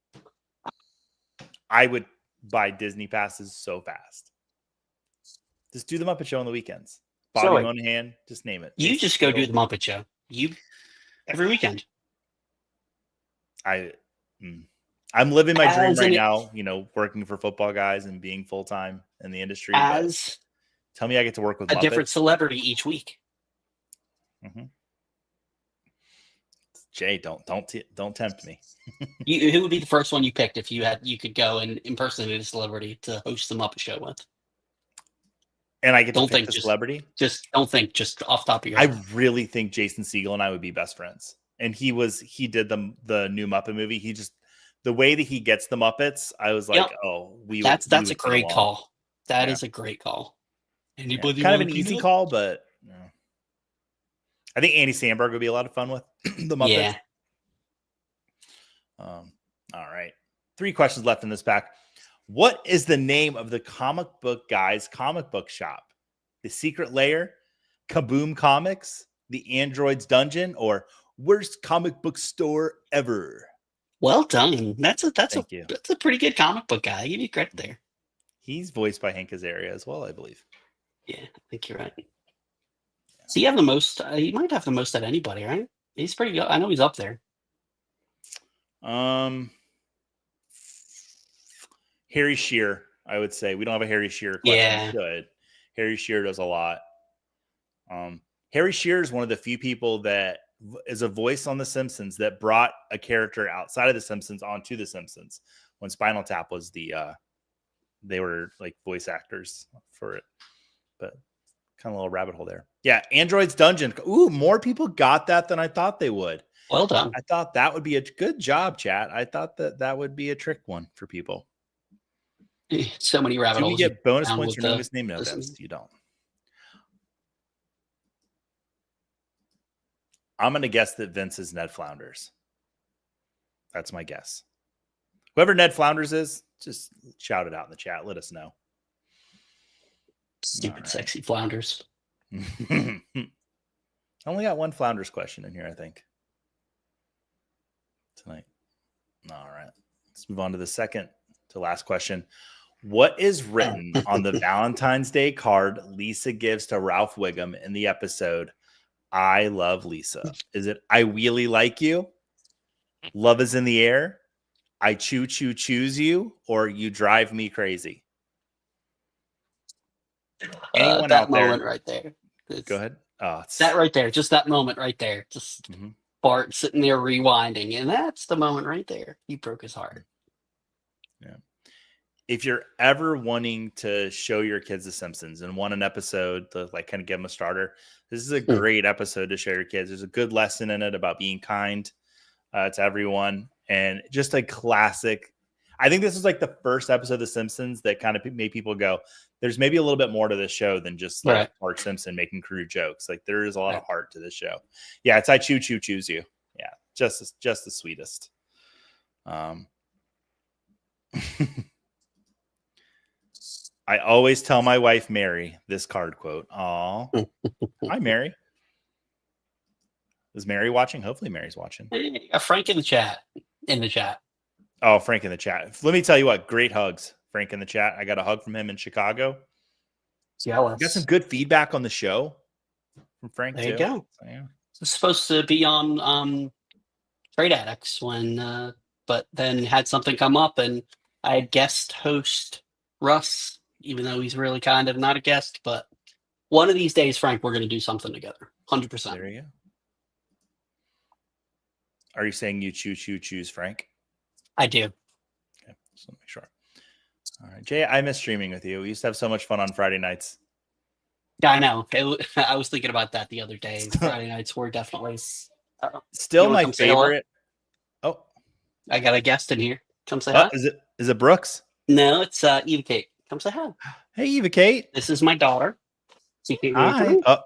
I would buy Disney passes so fast. Just do the Muppet Show on the weekends. Bobby Monahan, just name it. You just go do the Muppet Show. Every weekend. I'm living my dream right now, working for Football Guys and being full-time in the industry. Tell me I get to work with a Muppets. Different celebrity each week. Mm-hmm. Jay, don't tempt me. Who would be the first one you picked if you could go and impersonate a celebrity to host the Muppet Show with? And I get to pick the celebrity? Just don't think, just off the top of your head. I really think Jason Segel and I would be best friends. And he did the new Muppet movie. The way that he gets the Muppets, I was like, that's a great call. That is a great call. Anybody kind of an easy call, but I think Andy Samberg would be a lot of fun with the Muppets. Yeah. All right. 3 questions left in this pack. What is the name of the Comic Book Guys comic book shop? The Secret Lair, Kaboom Comics, The Android's Dungeon, or Worst Comic Book Store Ever? Well done. That's a pretty good comic book guy. I give you credit there. He's voiced by Hank Azaria as well, I believe. Yeah, I think you're right. So you have the most. He might have the most out of anybody, right? He's pretty good. I know he's up there. Harry Shearer, I would say. We don't have a Harry Shearer question. Yeah. Good. Harry Shearer does a lot. Harry Shearer is one of the few people that is a voice on The Simpsons that brought a character outside of The Simpsons onto The Simpsons when Spinal Tap was they were like voice actors for it. But kind of a little rabbit hole there. Yeah, Android's Dungeon. Ooh, more people got that than I thought they would. Well done. I thought that would be a good job, chat. I thought that would be a trick one for people. So many rabbit holes. Do you get bonus points for knowing his name? No, you don't. I'm going to guess that Vince is Ned Flounders. That's my guess. Whoever Ned Flounders is, just shout it out in the chat. Let us know. Stupid, sexy Flounders. I only got one Flounders question in here, I think. All right. Let's move on to the second to last question. What is written on the Valentine's Day card Lisa gives to Ralph Wiggum in the episode I Love Lisa? Is it I really like you? Love is in the air? I choose you? Or you drive me crazy? Anyone That out there? moment right there. Go ahead. Oh, That right there. Just that moment right there. Just Bart sitting there rewinding. And that's the moment right there. He broke his heart. Yeah. If you're ever wanting to show your kids The Simpsons and want an episode to like kind of give them a starter, this is a great episode to show your kids. There's a good lesson in it about being kind to everyone, and just a classic. I think this is like the first episode of The Simpsons that kind of made people go, there's maybe a little bit more to this show than just like Bart Simpson making crude jokes. Like there is a lot of heart to this show. Yeah, it's I choose you. Yeah, just the sweetest. I always tell my wife, Mary, this card quote. Aw. Hi, Mary. Is Mary watching? Hopefully Mary's watching. Hey, Frank in the chat. Oh, Frank in the chat. Let me tell you what, great hugs. Frank in the chat. I got a hug from him in Chicago. Jealous. Got some good feedback on the show from Frank, there too. You go. So, yeah. It's supposed to be on Trade Addicts but then had something come up and I had guest host Russ, even though he's really kind of not a guest, but one of these days, Frank, we're going to do something together. 100%. There you go. Are you saying you choose Frank? I do. Okay, just want to make sure. All right, Jay, I miss streaming with you. We used to have so much fun on Friday nights. Yeah, I know. I was thinking about that the other day. Friday nights were definitely still my favorite. Oh, I got a guest in here. Come say hi. Is it Brooks? No, it's Eva Kate. Come say hi. Hey, Eva Kate. This is my daughter. Hi. Oh,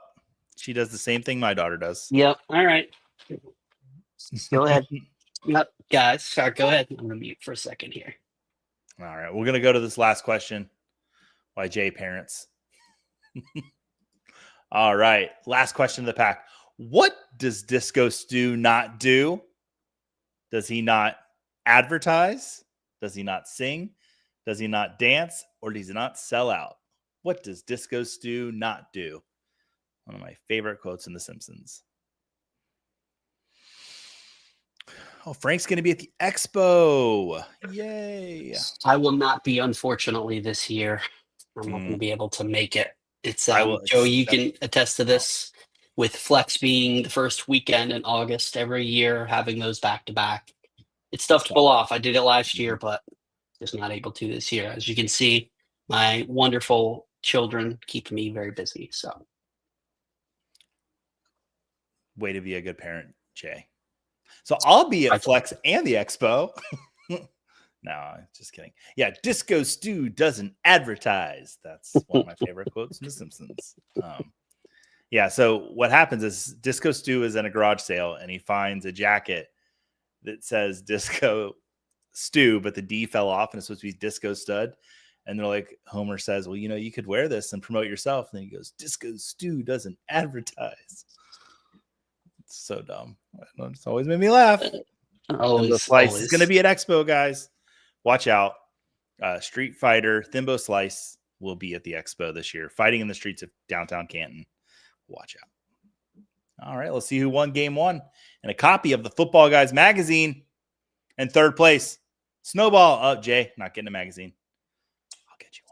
she does the same thing my daughter does. Yep. All right. Go ahead. Yep, guys. Sorry, go ahead. I'm gonna mute for a second here. All right, we're gonna go to this last question. Why Jay parents? All right, last question of the pack. What does Disco Stew not do? Does he not advertise? Does he not sing? Does he not dance? Or does he not sell out? What does Disco Stew not do? One of my favorite quotes in The Simpsons. Oh, Frank's going to be at the Expo. Yay. I will not be, unfortunately, this year. I'm not going to be able to make it. It's Joe, you can attest to this with Flex being the first weekend in August every year, having those back to back. It's tough to pull off. I did it last year, but just not able to this year. As you can see, my wonderful children keep me very busy. So, way to be a good parent, Jay. So I'll be at Flex and the Expo. No, just kidding. Yeah, Disco Stew doesn't advertise. That's one of my favorite quotes in The Simpsons. Yeah, so what happens is Disco Stew is in a garage sale and he finds a jacket that says Disco Stew, but the D fell off and it's supposed to be Disco Stud. And they're like, Homer says, well, you could wear this and promote yourself. And then he goes, Disco Stew doesn't advertise. It's so dumb. It's always made me laugh. The Slice is going to be at Expo, guys. Watch out. Street Fighter Thimbo Slice will be at the Expo this year, fighting in the streets of downtown Canton. Watch out. All right, let's see who won game one. And a copy of the Football Guys magazine. In third place, Snowball. Oh, Jay, not getting a magazine. I'll get you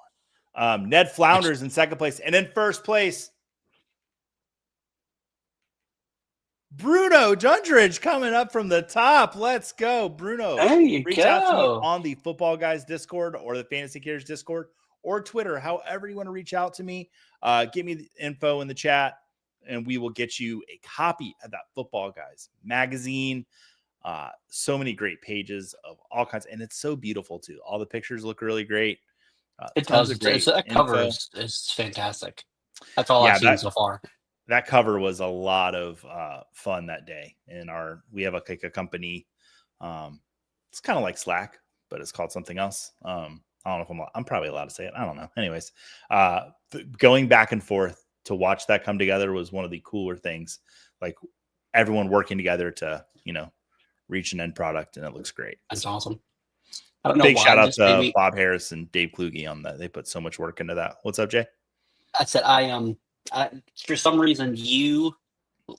one. Ned Flounders in second place. And in first place, Bruno Jundridge coming up from the top. Let's go, Bruno. There you Reach go. out to me on the Football Guys Discord or the Fantasy Cares Discord or Twitter, however you want to reach out to me. Give me the info in the chat, and we will get you a copy of that Football Guys magazine. So many great pages of all kinds, and it's so beautiful too. All the pictures look really great. It does. That cover is fantastic. That's all I've seen so far. That cover was a lot of fun that day. We have a company. It's kind of like Slack, but it's called something else. I don't know if I'm probably allowed to say it. I don't know. Anyways, going back and forth to watch that come together was one of the cooler things. Like everyone working together to, reach an end product, and it looks great. That's awesome. I don't know Big why shout out this made to me. Bob Harris and Dave Kluge on that. They put so much work into that. What's up, Jay? I said I for some reason you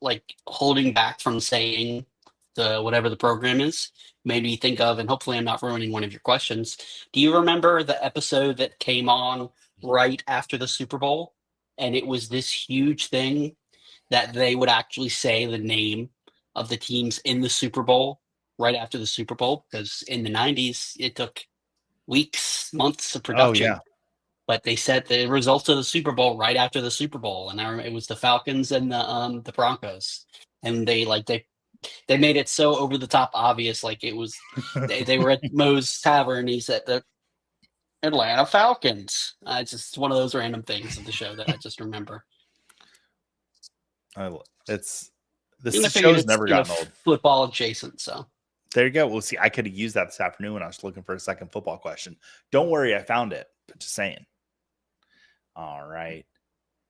like holding back from saying the whatever the program is made me think of, and hopefully I'm not ruining one of your questions. Do you remember the episode that came on right after the Super Bowl? And it was this huge thing that they would actually say the name of the teams in the Super Bowl right after the Super Bowl, because in the 90s it took weeks, months of production. Oh, yeah. But they said the results of the Super Bowl right after the Super Bowl, and I remember it was the Falcons and the Broncos, and they made it so over the top obvious, like it was they were at Moe's Tavern. He said the Atlanta Falcons. It's just one of those random things of the show that I just remember. This And I figured show's it's, never gotten old. Football adjacent, so There you go. We'll see. I could have used that this afternoon when I was looking for a second football question. Don't worry, I found it. But just saying. All right.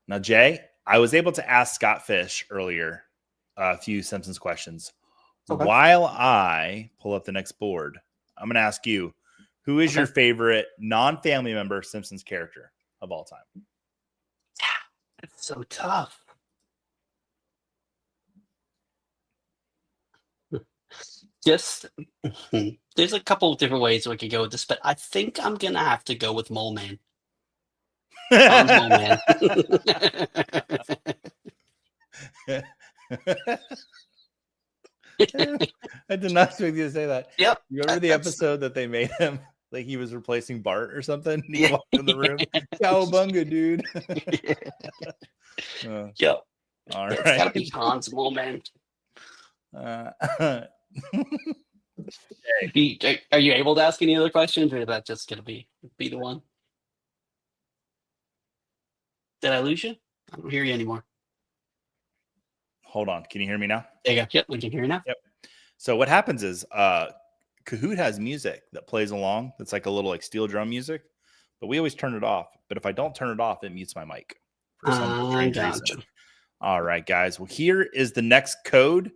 Now, Jay, I was able to ask Scott Fish earlier a few Simpsons questions. Okay. While I pull up the next board, I'm going to ask you, who is your favorite non-family member Simpsons character of all time? it's so tough. Just there's a couple of different ways we could go with this, but I think I'm gonna have to go with Mole Man. Tom's Mole Man. I did not expect you to say that. Yep. You remember the episode that they made him like he was replacing Bart or something? He Yeah. walked in the room. Cowabunga, dude. Yep. All It's right. gotta be Tom's Mole Man. Are you able to ask any other questions, or is that just gonna be the one? Did I lose you? I don't hear you anymore. Hold on. Can you hear me now? There you go. Yep, we can hear you now. Yep. So what happens is Kahoot has music that plays along. That's like a little like steel drum music, but we always turn it off. But if I don't turn it off, it mutes my mic for some strange reason. All right, guys. Well, here is the next code.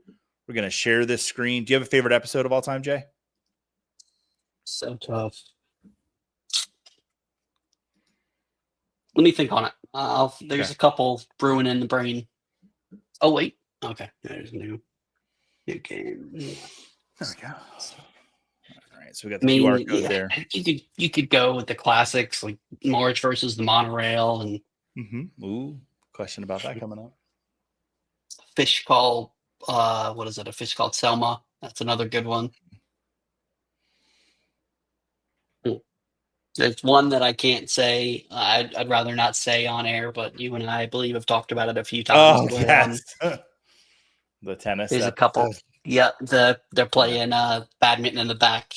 We're going to share this screen. Do you have a favorite episode of all time, Jay? So tough. Let me think on it. There's a couple brewing in the brain. Oh, wait. Okay. There's a new game. There we go. All right. So we got the QR code there. You could go with the classics like Marge versus the monorail and Ooh, question about that coming up. fish called what is it? A fish called Selma. That's another good one. There's one that I can't say. I'd rather not say on air, but you and I believe have talked about it a few times. Oh, yes. The tennis. There's a couple. Yeah, they're playing badminton in the back.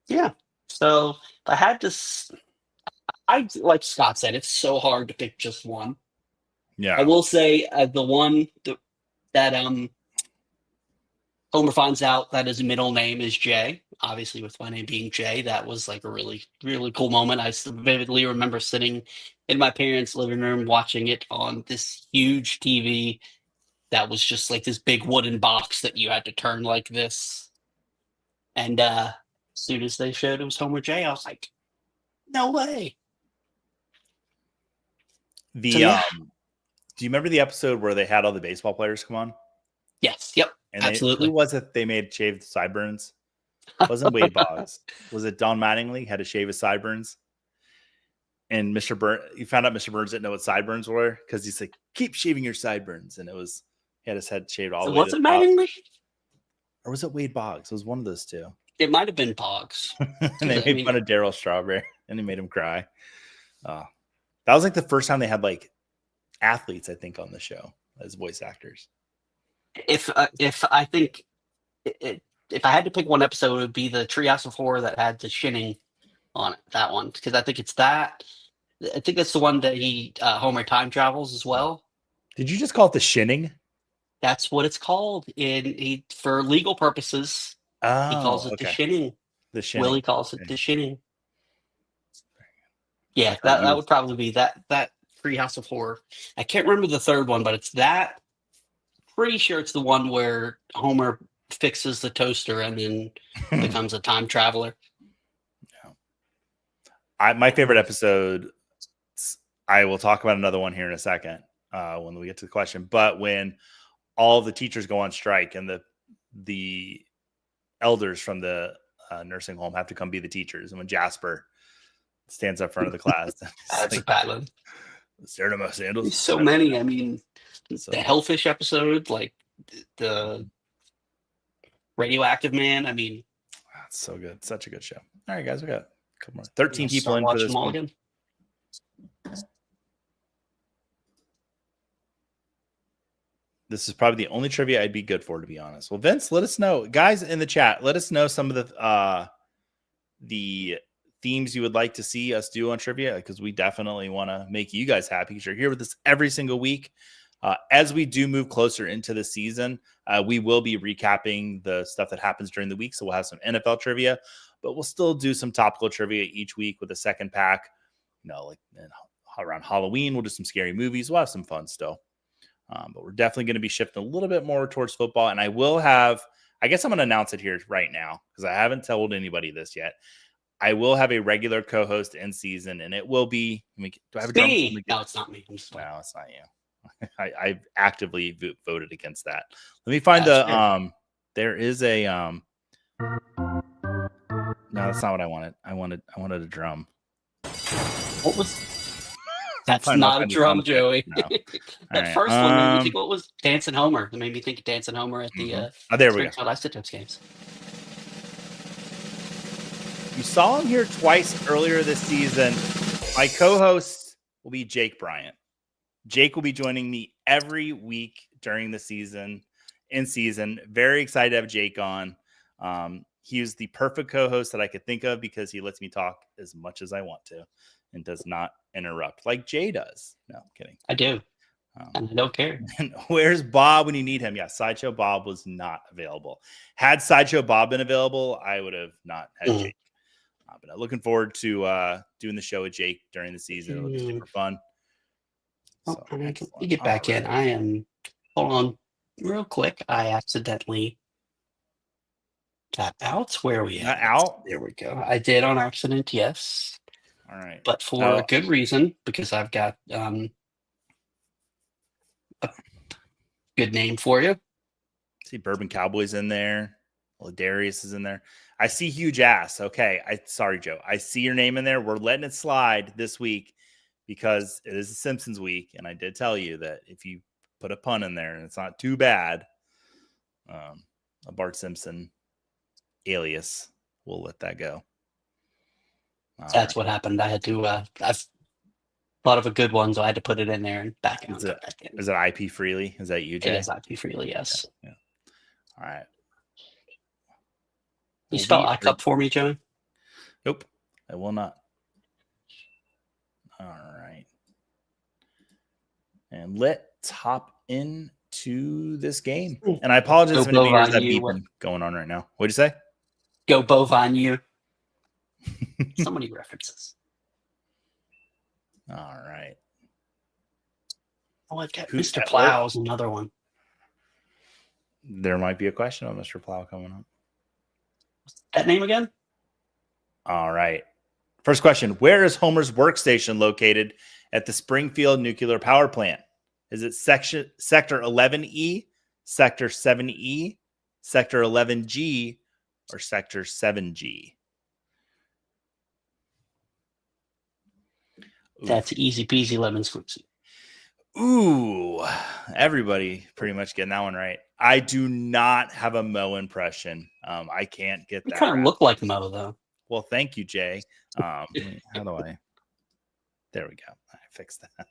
Yeah. So I had to. I like Scott said, it's so hard to pick just one. Yeah. I will say the one that Homer finds out that his middle name is Jay. Obviously, with my name being Jay, that was like a really, really cool moment. I still vividly remember sitting in my parents' living room watching it on this huge TV that was just like this big wooden box that you had to turn like this. And as soon as they showed it was Homer J, I was like, no way. Do you remember the episode where they had all the baseball players come on? Yes. Yep. And absolutely. Who was it they made shave the sideburns? It wasn't Wade Boggs. Was it Don Mattingly had to shave his sideburns? And Mr. Burns, you found out Mr. Burns didn't know what sideburns were because he's like, keep shaving your sideburns. And he had his head shaved all the way. Was it Mattingly? Or was it Wade Boggs? It was one of those two. It might have been Boggs. And they made fun of Daryl Strawberry and he made him cry. That was like the first time they had like athletes, I think, on the show as voice actors. If I think if I had to pick one episode, it would be the Treehouse of Horror that had the shinning on it. That one, because I think it's that. I think that's the one that Homer time travels as well. Did you just call it the shinning? That's what it's called for legal purposes. Oh, he calls it the shinning. The shinning. Willie calls it the shinning. Yeah, that would probably be that Treehouse of Horror. I can't remember the third one, but it's that. pretty sure it's the one where Homer fixes the toaster and then becomes a time traveler. My favorite episode, I will talk about another one here in a second when we get to the question, but when all the teachers go on strike and the elders from the nursing home have to come be the teachers, and when Jasper stands up front of the class, That's a bad one. There's So many. I mean, the Hellfish episode, like the Radioactive Man. I mean, that's so good. Such a good show. All right, guys, we got a couple more. 13 people in for watching this them all one. again. This is probably the only trivia I'd be good for, to be honest. Well, Vince, let us know, guys in the chat. Let us know some of the themes you would like to see us do on trivia, because we definitely want to make you guys happy, because you're here with us every single week. As we do move closer into the season, we will be recapping the stuff that happens during the week. So we'll have some NFL trivia, but we'll still do some topical trivia each week with a second pack. Like around Halloween, we'll do some scary movies. We'll have some fun still. But we're definitely going to be shifting a little bit more towards football. And I guess I'm going to announce it here right now, because I haven't told anybody this yet. I will have a regular co-host in season, and it will be, do I have a drum? No, it's not me. No, it's not you. I actively voted against that. Let me find there is a, no, that's not what I wanted. I wanted a drum. What was, that's not a drum, Joey. No. That right. first one made me think, what was Dancing Homer? It made me think of Dancing Homer at the there we go. Isotopes games. You saw him here twice earlier this season. My co-host will be Jake Bryant. Jake will be joining me every week during the season. Very excited to have Jake on. He is the perfect co-host that I could think of, because he lets me talk as much as I want to and does not interrupt like Jay does. No, I'm kidding. I do. And I don't care. And where's Bob when you need him? Yeah, Sideshow Bob was not available. Had Sideshow Bob been available, I would have not had Jake. But I'm looking forward to doing the show with Jake during the season. It'll be super fun. So, let me get back in. I am, hold on real quick. I accidentally got out. Where are we at? Out? There we go. I did on accident, yes. All right. But for a good reason, because I've got a good name for you. See Bourbon Cowboys in there. Darius is in there. I see Huge Ass. Okay. Sorry, Joe. I see your name in there. We're letting it slide this week because it is a Simpsons week. And I did tell you that if you put a pun in there and it's not too bad, a Bart Simpson alias, we'll let that go. That's what happened. I had to, I've thought of a good one, so I had to put it in there and back out. Is it IP Freely? Is that you, Jay? It is IP Freely, yes. Yeah. All right. You spell iCup for me, Joey? Nope, I will not. All right. And let's hop into this game. And I apologize if anybody hears that beeping going on right now. What'd you say? Go Bovine you. So many references. All right. Oh, I've got Mr. Plow's another one. There might be a question on Mr. Plow coming up. What's that name again? All right. First question. Where is Homer's workstation located at the Springfield Nuclear Power Plant? Is it Sector 11E, Sector 7E, Sector 11G, or Sector 7G? That's easy peasy lemon squeezy. Ooh, everybody pretty much getting that one right. I do not have a Mo impression. I can't get that. You kind of look like Mo, though. Well, thank you, Jay. How do I? There we go. I fixed that.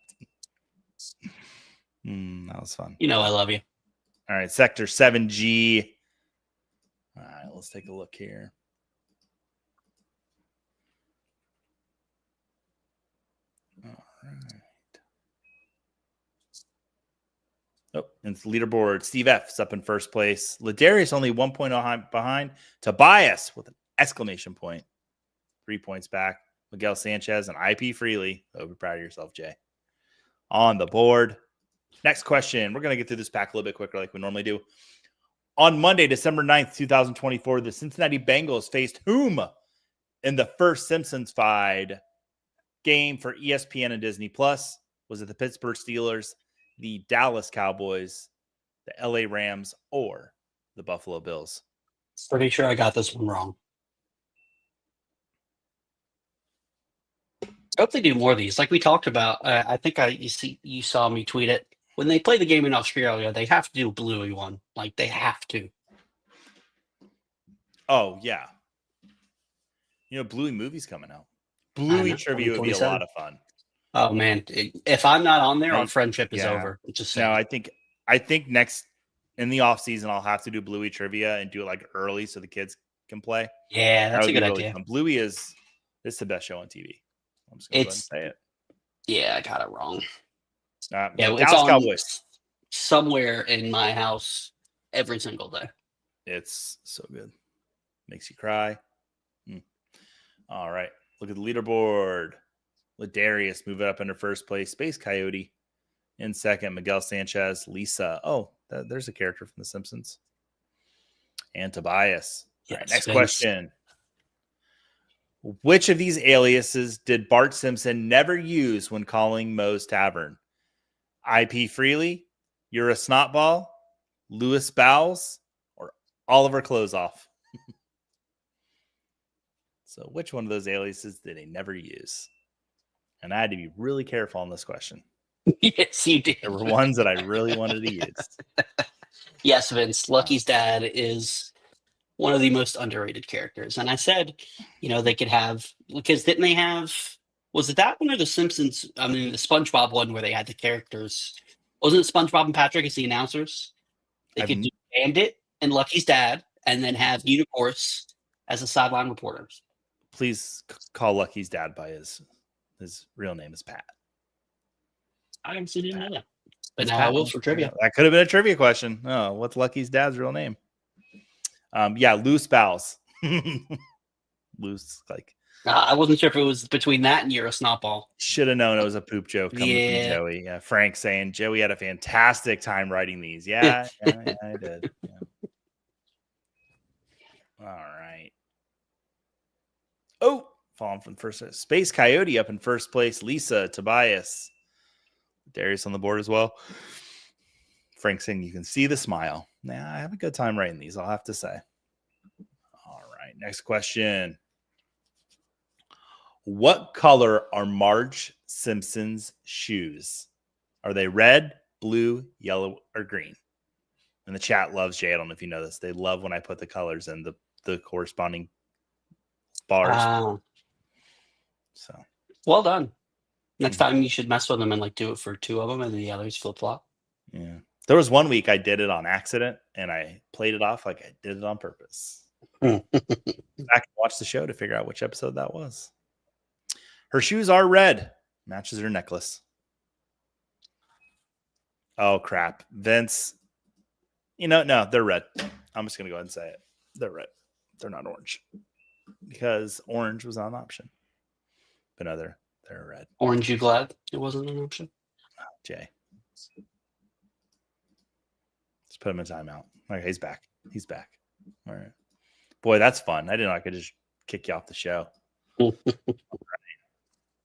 That was fun. You know I love you. All right, Sector 7G. All right, let's take a look here. All right. Oh, and it's leaderboard. Steve F is up in first place. Ladarius only 1 point behind. Tobias with an exclamation point. 3 points back. Miguel Sanchez and IP Freely. Oh, be proud of yourself, Jay. On the board. Next question. We're going to get through this pack a little bit quicker like we normally do. On Monday, December 9th, 2024, the Cincinnati Bengals faced whom in the first Simpsons-fied game for ESPN and Disney+. Was it the Pittsburgh Steelers, the Dallas Cowboys, the LA Rams, or the Buffalo Bills? Pretty sure I got this one wrong. I hope they do more of these. Like we talked about, I think you saw me tweet it. When they play the game in Australia, they have to do a bluey one. Like they have to. Oh, yeah. Bluey movie's coming out. Bluey trivia would be a lot of fun. Oh man, if I'm not on there, our friendship is over. Just no, I think next in the off season I'll have to do Bluey trivia and do it like early so the kids can play. Yeah, that's a good idea. Fun. Bluey it's the best show on TV. I'm just gonna go ahead and say it. Yeah, I got it wrong. Yeah, it's Dallas on Cowboys somewhere in my house every single day. It's so good. Makes you cry. All right. Look at the leaderboard. Ladarius moving up into first place. Space Coyote in second. Miguel Sanchez. Lisa. Oh, there's a character from The Simpsons. And Tobias. Yes, all right, next question. Which of these aliases did Bart Simpson never use when calling Moe's Tavern? IP Freely, You're a Snotball, Louis Bowles, or Oliver Closeoff? So which one of those aliases did he never use? And I had to be really careful on this question. Yes, you did. There were ones that I really wanted to use. Yes, Vince. Lucky's dad is one of the most underrated characters. And I said, they could have, because didn't they have, was it that one or the Simpsons? I mean, the SpongeBob one where they had the characters. Wasn't it SpongeBob and Patrick as the announcers? They could do Bandit and Lucky's dad and then have Unicorse as the sideline reporters. Please call Lucky's dad by his real name is Pat. I honestly didn't know that. But now I will for trivia. That could have been a trivia question. Oh, what's Lucky's dad's real name? Loose Bowles. Loose, like. I wasn't sure if it was between that and You're a Snotball. Should have known it was a poop joke coming from Joey. Yeah, Frank saying Joey had a fantastic time writing these. Yeah, I did. Yeah. All right. Oh, falling from first. Space Coyote up in first place. Lisa, Tobias, Darius on the board as well. Frank saying you can see the smile. Nah, I have a good time writing these, I'll have to say. All right, next question. What color are Marge Simpson's shoes? Are they red, blue, yellow, or green? And the chat loves Jay. I don't know if you know this. They love when I put the colors in the corresponding bars. So well done. Next time you should mess with them and do it for two of them and the others flip flop. Yeah. There was one week I did it on accident and I played it off like I did it on purpose. Back and watch the show to figure out which episode that was. Her shoes are red. Matches her necklace. Oh, crap. Vince. No, they're red. I'm just going to go ahead and say it. They're red. They're not orange. Because orange was not an option. But no, they're red. Orange, you glad it wasn't an option? Oh, Jay. Let's put him in timeout. Okay, he's back. He's back. All right. Boy, that's fun. I didn't know I could just kick you off the show. All right.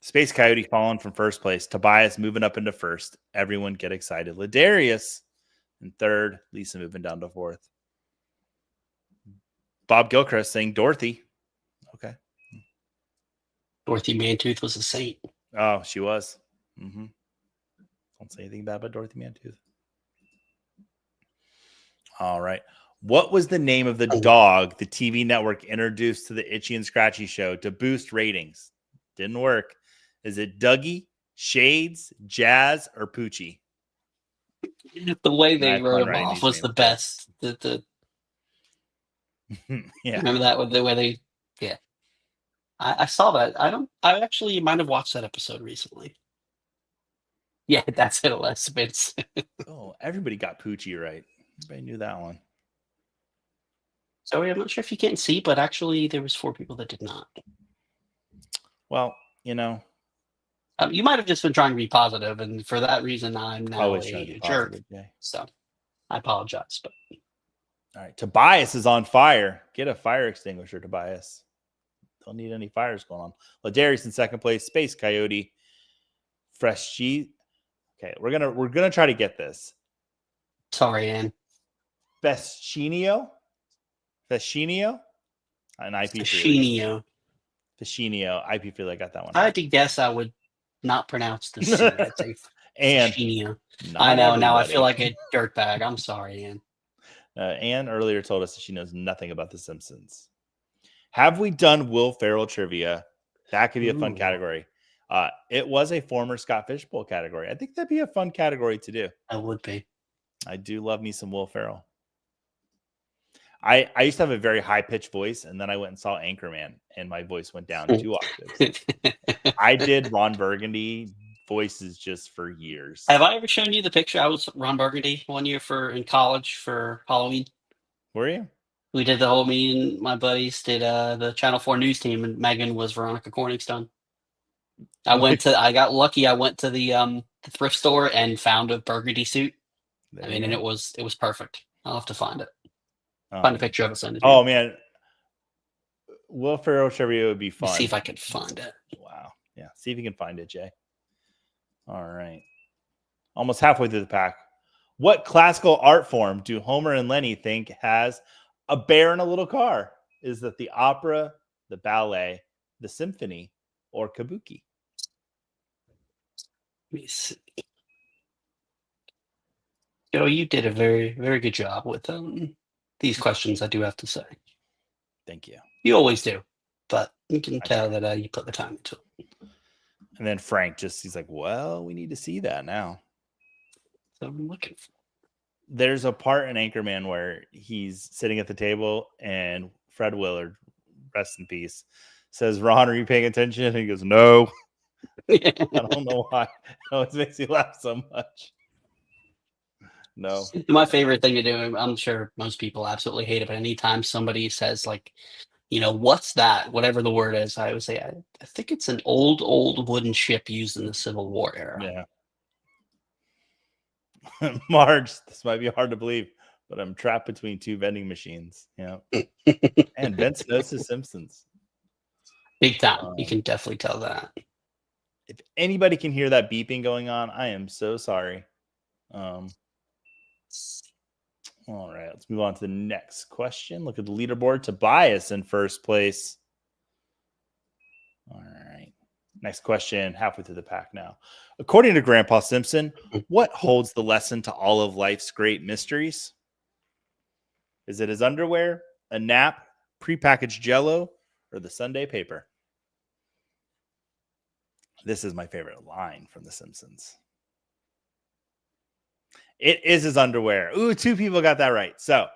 Space Coyote falling from first place. Tobias moving up into first. Everyone get excited. Ladarius in third. Lisa moving down to fourth. Bob Gilchrist saying Dorothy. Okay. Dorothy Mantooth was a saint. Oh, she was. Mm-hmm. Don't say anything bad about Dorothy Mantooth. All right. What was the name of the dog the TV network introduced to the Itchy and Scratchy show to boost ratings? Didn't work. Is it Dougie, Shades, Jazz, or Poochie? The way they wrote him off was the best. Yeah. Remember that with the way they, yeah. I saw that. I actually might have watched that episode recently. Yeah, that's it, Les Vince. Oh, everybody got Poochie right. Everybody knew that one. So I'm not sure if you can see, but actually there was 4 people that did not. Well, You might have just been trying to be positive, and for that reason, I'm now Always trying to a be jerk. positive, Jay. So I apologize. But All right, Tobias is on fire. Get a fire extinguisher, Tobias. Don't need any fires going on. Ladarius in second place. Space Coyote. Fresh cheese. Okay, we're gonna try to get this. sorry, Ann. Fescinio. An IP Shinio. Fescinio. IP Freely got that one. I Right. had to guess I would not pronounce the C. I'd say And Shinio. not I know. Now I everybody. feel like a dirtbag. I'm sorry, Ann. Anne earlier told us that she knows nothing about The Simpsons. Have we done Will Ferrell trivia? That could be a fun Ooh. category. It was a former Scott Fishbowl category. I think that'd be a fun category to do. That would be. I do love me some Will Ferrell. I used to have a very high-pitched voice, and then I went and saw Anchorman, and my voice went down 2 octaves. I did Ron Burgundy voices just for years. Have I ever shown you the picture? I was Ron Burgundy one year in college for Halloween. Were you? We did the whole. Me and my buddies did the Channel 4 news team, and Megan was Veronica Corningstone. I got lucky. I went to the thrift store and found a burgundy suit. There I mean, you and go. it was perfect. I'll have to find it. Oh, Find a picture of it. Send it to you. oh man, Will Ferrell trivia would be Let me fun. see if I can find it. Wow. Yeah. See if you can find it, Jay. All right. Almost halfway through the pack. What classical art form do Homer and Lenny think has a bear in a little car? Is that the opera, the ballet, the symphony, or kabuki? Let me see. Joe, you did a very, very good job with these questions, I do have to say. Thank you. You always do, but you can I tell try. that you put the time into it. And then Frank he's like, well, we need to see that now. So I'm looking for. There's a part in Anchorman where he's sitting at the table and Fred Willard, rest in peace, says, Ron, are you paying attention? And he goes, no. I don't know why. It always makes me laugh so much. No. My favorite thing to do, I'm sure most people absolutely hate it, but anytime somebody says, like, what's that? Whatever the word is, I always say, I think it's an old wooden ship used in the Civil War era. Yeah. Marge, this might be hard to believe, but I'm trapped between 2 vending machines. Yeah. And Vince knows his Simpsons. Big time. You can definitely tell that. If anybody can hear that beeping going on, I am so sorry. All right, let's move on to the next question. Look at the leaderboard. Tobias in first place. All right. Next question, halfway through the pack now. According to Grandpa Simpson, what holds the lesson to all of life's great mysteries? Is it his underwear, a nap, prepackaged Jell-O, or the Sunday paper? This is my favorite line from The Simpsons. It is his underwear. Ooh, 2 people got that right. So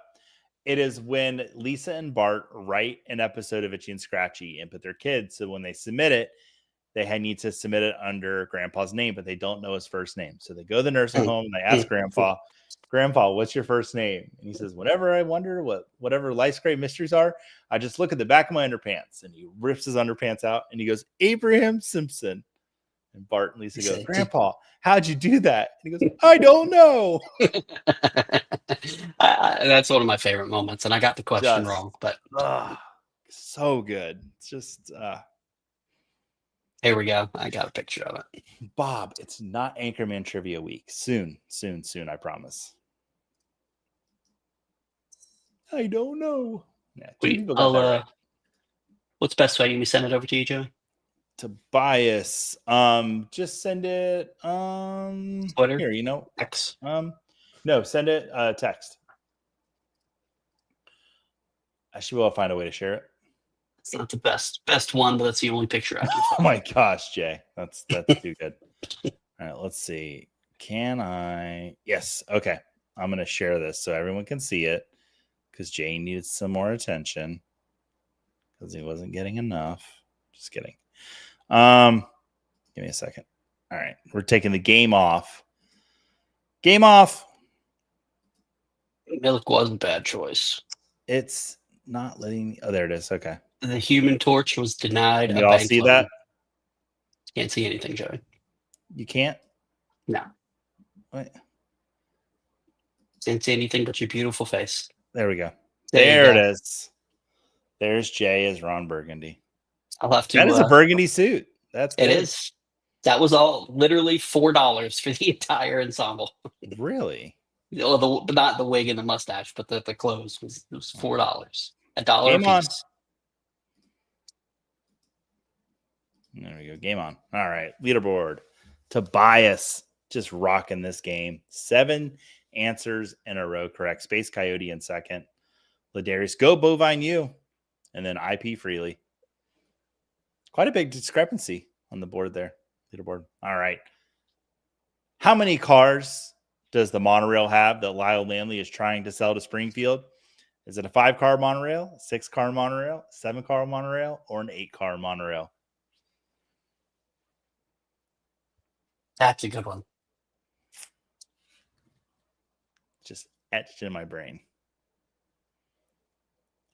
it is when Lisa and Bart write an episode of Itchy and Scratchy and put their kids. So when they submit it, they need to submit it under Grandpa's name, but they don't know his first name. So they go to the nursing home and they ask Grandpa, what's your first name? And he says, whenever I wonder whatever life's great mysteries are, I just look at the back of my underpants. And he rips his underpants out and he goes, Abraham Simpson. And Bart and Lisa goes, Grandpa, how'd you do that? And he goes, I don't know. That's one of my favorite moments. And I got the question wrong, but so good. It's just here we go. I got a picture of it. Bob, it's not Anchorman Trivia Week. Soon, I promise. I don't know. Yeah, 2 people got that right. What's best way? You send it over to you, Joey? Tobias, just send it Twitter here, X. No, send it text. I should be able to find a way to share it. It's not the best one, but that's the only picture I can find. Oh my gosh, Jay, that's too good. All right, let's see. Can I? Yes. Okay, I'm gonna share this so everyone can see it because Jay needed some more attention because he wasn't getting enough. Just kidding. Give me a second. All right, we're taking the game off. Game off. Milk was a bad choice. It's not letting me. Oh, there it is. Okay. The Human Torch was denied. Can you all see that? Can't see anything, Joey. You can't? No. Wait. Didn't see anything but your beautiful face. There we go. There you There go. it is. There's Jay as Ron Burgundy. I'll have to. That is a burgundy suit. That's good. It is. That was all literally $4 for the entire ensemble. Really? Well, not the wig and the mustache, but the clothes was $4. $1 Game a on. piece. There we go. Game on. All right. Leaderboard. Tobias just rocking this game. 7 answers in a row correct. Space Coyote in second. Ladarius, go Bovine U. And then IP Freely. Quite a big discrepancy on the board there. Leaderboard. All right. How many cars does the monorail have that Lyle Landley is trying to sell to Springfield? Is it a 5-car monorail, 6-car monorail, 7-car monorail, or an 8-car monorail? That's a good one. Just etched in my brain.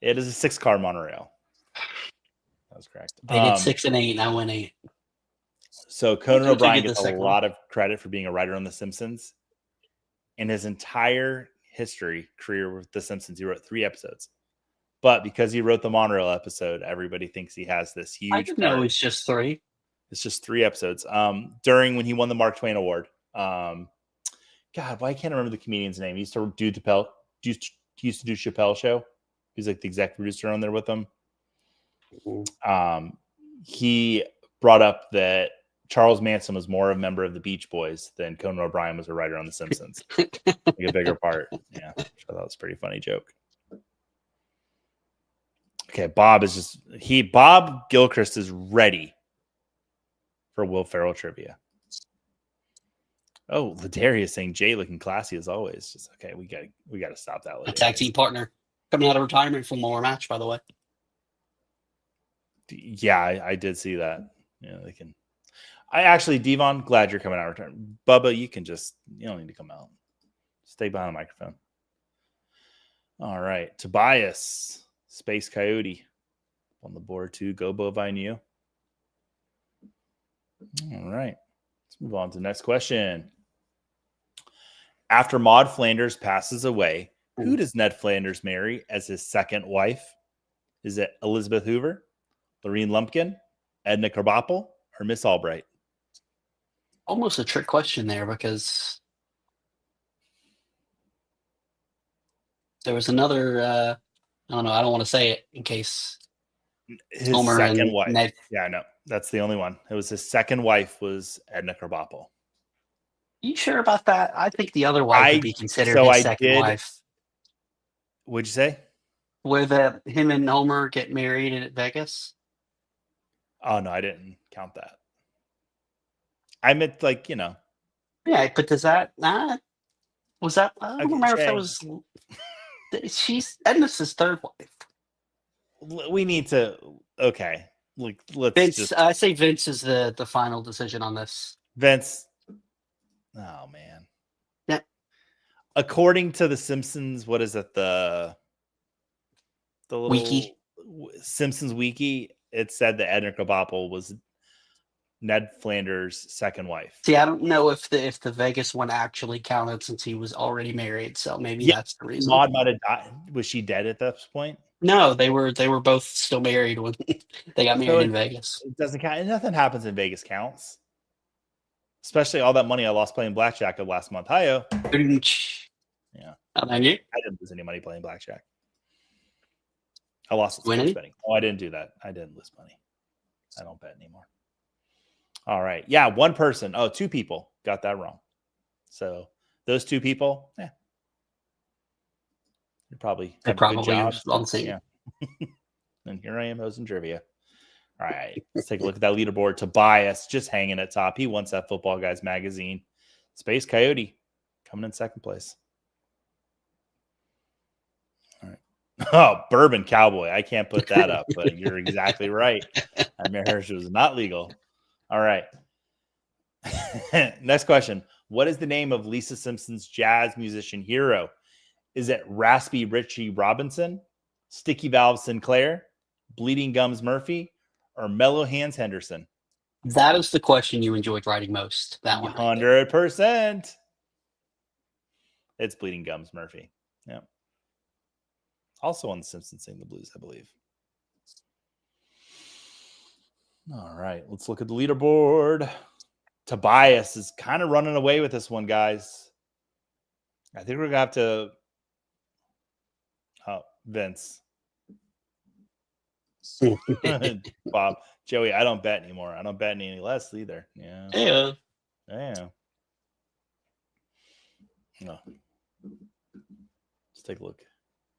It is a 6-car monorail. That was correct. They did 6 and 8, and I went 8. So Conan Don't O'Brien get the gets a second lot of credit for being a writer on The Simpsons. In his entire career with The Simpsons, he wrote 3 episodes. But because he wrote the monorail episode, everybody thinks he has this huge I didn't know it's just 3. It's just 3 episodes. During when he won the Mark Twain Award. God, why can't I remember the comedian's name? He used to do Chappelle Show. He's like the exec producer on there with him. He brought up that Charles Manson was more a member of the Beach Boys than Conan O'Brien was a writer on The Simpsons. Like a bigger part. Yeah, I thought that was a pretty funny joke. Okay, Bob Gilchrist is ready for Will Ferrell trivia. Oh, Ladarius saying Jay looking classy as always. Just okay, we gotta stop that. A tag team partner coming out of retirement for more match, by the way. Yeah, I did see that. Yeah, they can. I actually, Devon, glad you're coming out of retirement. Bubba, you don't need to come out. Stay behind the microphone. All right, Tobias, Space Coyote on the board too. Go Bovine U. All right, let's move on to the next question. After Maud Flanders passes away, who does Ned Flanders marry as his second wife? Is it Elizabeth Hoover, Lorene Lumpkin, Edna Krabappel, or Miss Albright? Almost a trick question there because there was another. I don't know. I don't want to say it in case His Homer second and wife. Ned. Yeah, no, that's the only one. It was his second wife was Edna Krabappel. You sure about that? I think the other wife would be considered his second wife. What'd you say? Where him and Homer get married in Vegas? Oh, no, I didn't count that. I meant Yeah, but does that not? Was that? I don't Okay, remember if Jay. that was. She's Edna's his third wife. We need to. Okay, let's Vince. I say Vince is the final decision on this. Vince. Oh man. Yeah. According to the Simpsons, what is it? The little Wiki. Simpsons wiki. It said that Edna Krabappel was Ned Flanders' second wife. See, I don't know if the Vegas one actually counted since he was already married, so maybe that's the reason. Maud might have died. Was she dead at this point? No, they were both still married when they got married in Vegas. It doesn't count. Nothing happens in Vegas counts. Especially all that money I lost playing blackjack of last month. Hi-yo. Yeah. I didn't lose any money playing blackjack. I lost it sports betting. Oh, I didn't do that. I didn't lose money. I don't bet anymore. All right. Yeah, one person. Oh, 2 people got that wrong. So those 2 people, you're probably good jobs. On the same. Yeah. And here I am hosting trivia. All right. Let's take a look at that leaderboard. Tobias just hanging at top. He wants that Football Guys magazine. Space Coyote coming in second place. All right. Oh, Bourbon Cowboy. I can't put that up, but you're exactly right. That marriage was not legal. All right. Next question. What is the name of Lisa Simpson's jazz musician hero? Is it Raspy Richie Robinson, Sticky Valve Sinclair, Bleeding Gums Murphy, or Mellow Hands Henderson? That is the question you enjoyed writing most. That one. 100%. It's Bleeding Gums Murphy. Yeah. Also on The Simpsons Sing the Blues, I believe. All right, let's look at the leaderboard. Tobias is kind of running away with this one, guys. I think we're going to have to... Oh, Vince. Bob. Joey, I don't bet anymore. I don't bet any less either. Yeah. Yeah. Yeah. No. Let's take a look.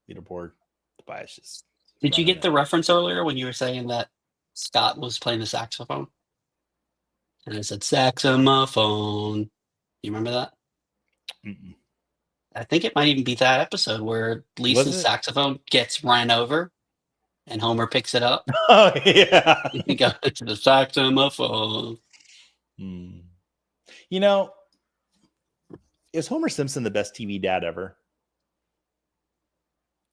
Leaderboard. Tobias just... Did you get the reference earlier when you were saying that Scott was playing the saxophone? And I said, saxophone. You remember that? Mm-mm. I think it might even be that episode where Lisa's saxophone gets ran over and Homer picks it up. Oh, yeah. He goes to the saxophone. You know, is Homer Simpson the best TV dad ever?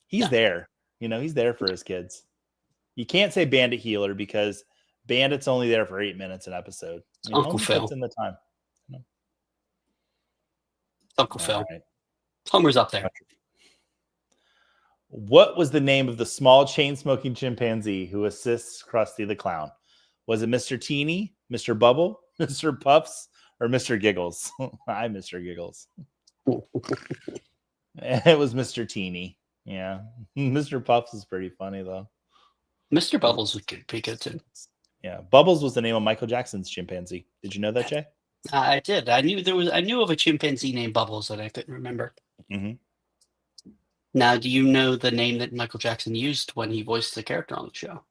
He's there. You know, he's there for his kids. You can't say Bandit Healer because Bandit's only there for 8 minutes an episode. You know, Uncle Homer Phil. puts in the time. Uncle Phil. Right. Homer's up there. What was the name of the small chain-smoking chimpanzee who assists Krusty the Clown? Was it Mr. Teeny, Mr. Bubble, Mr. Puffs, or Mr. Giggles? Hi, Mr. Giggles. It was Mr. Teeny. Yeah. Mr. Puffs is pretty funny, though. Mr. Bubbles was pretty good, too. Yeah. Bubbles was the name of Michael Jackson's chimpanzee. Did you know that, Jay? I did. I knew of a chimpanzee named Bubbles that I couldn't remember. Mm-hmm. Now, do you know the name that Michael Jackson used when he voiced the character on the show?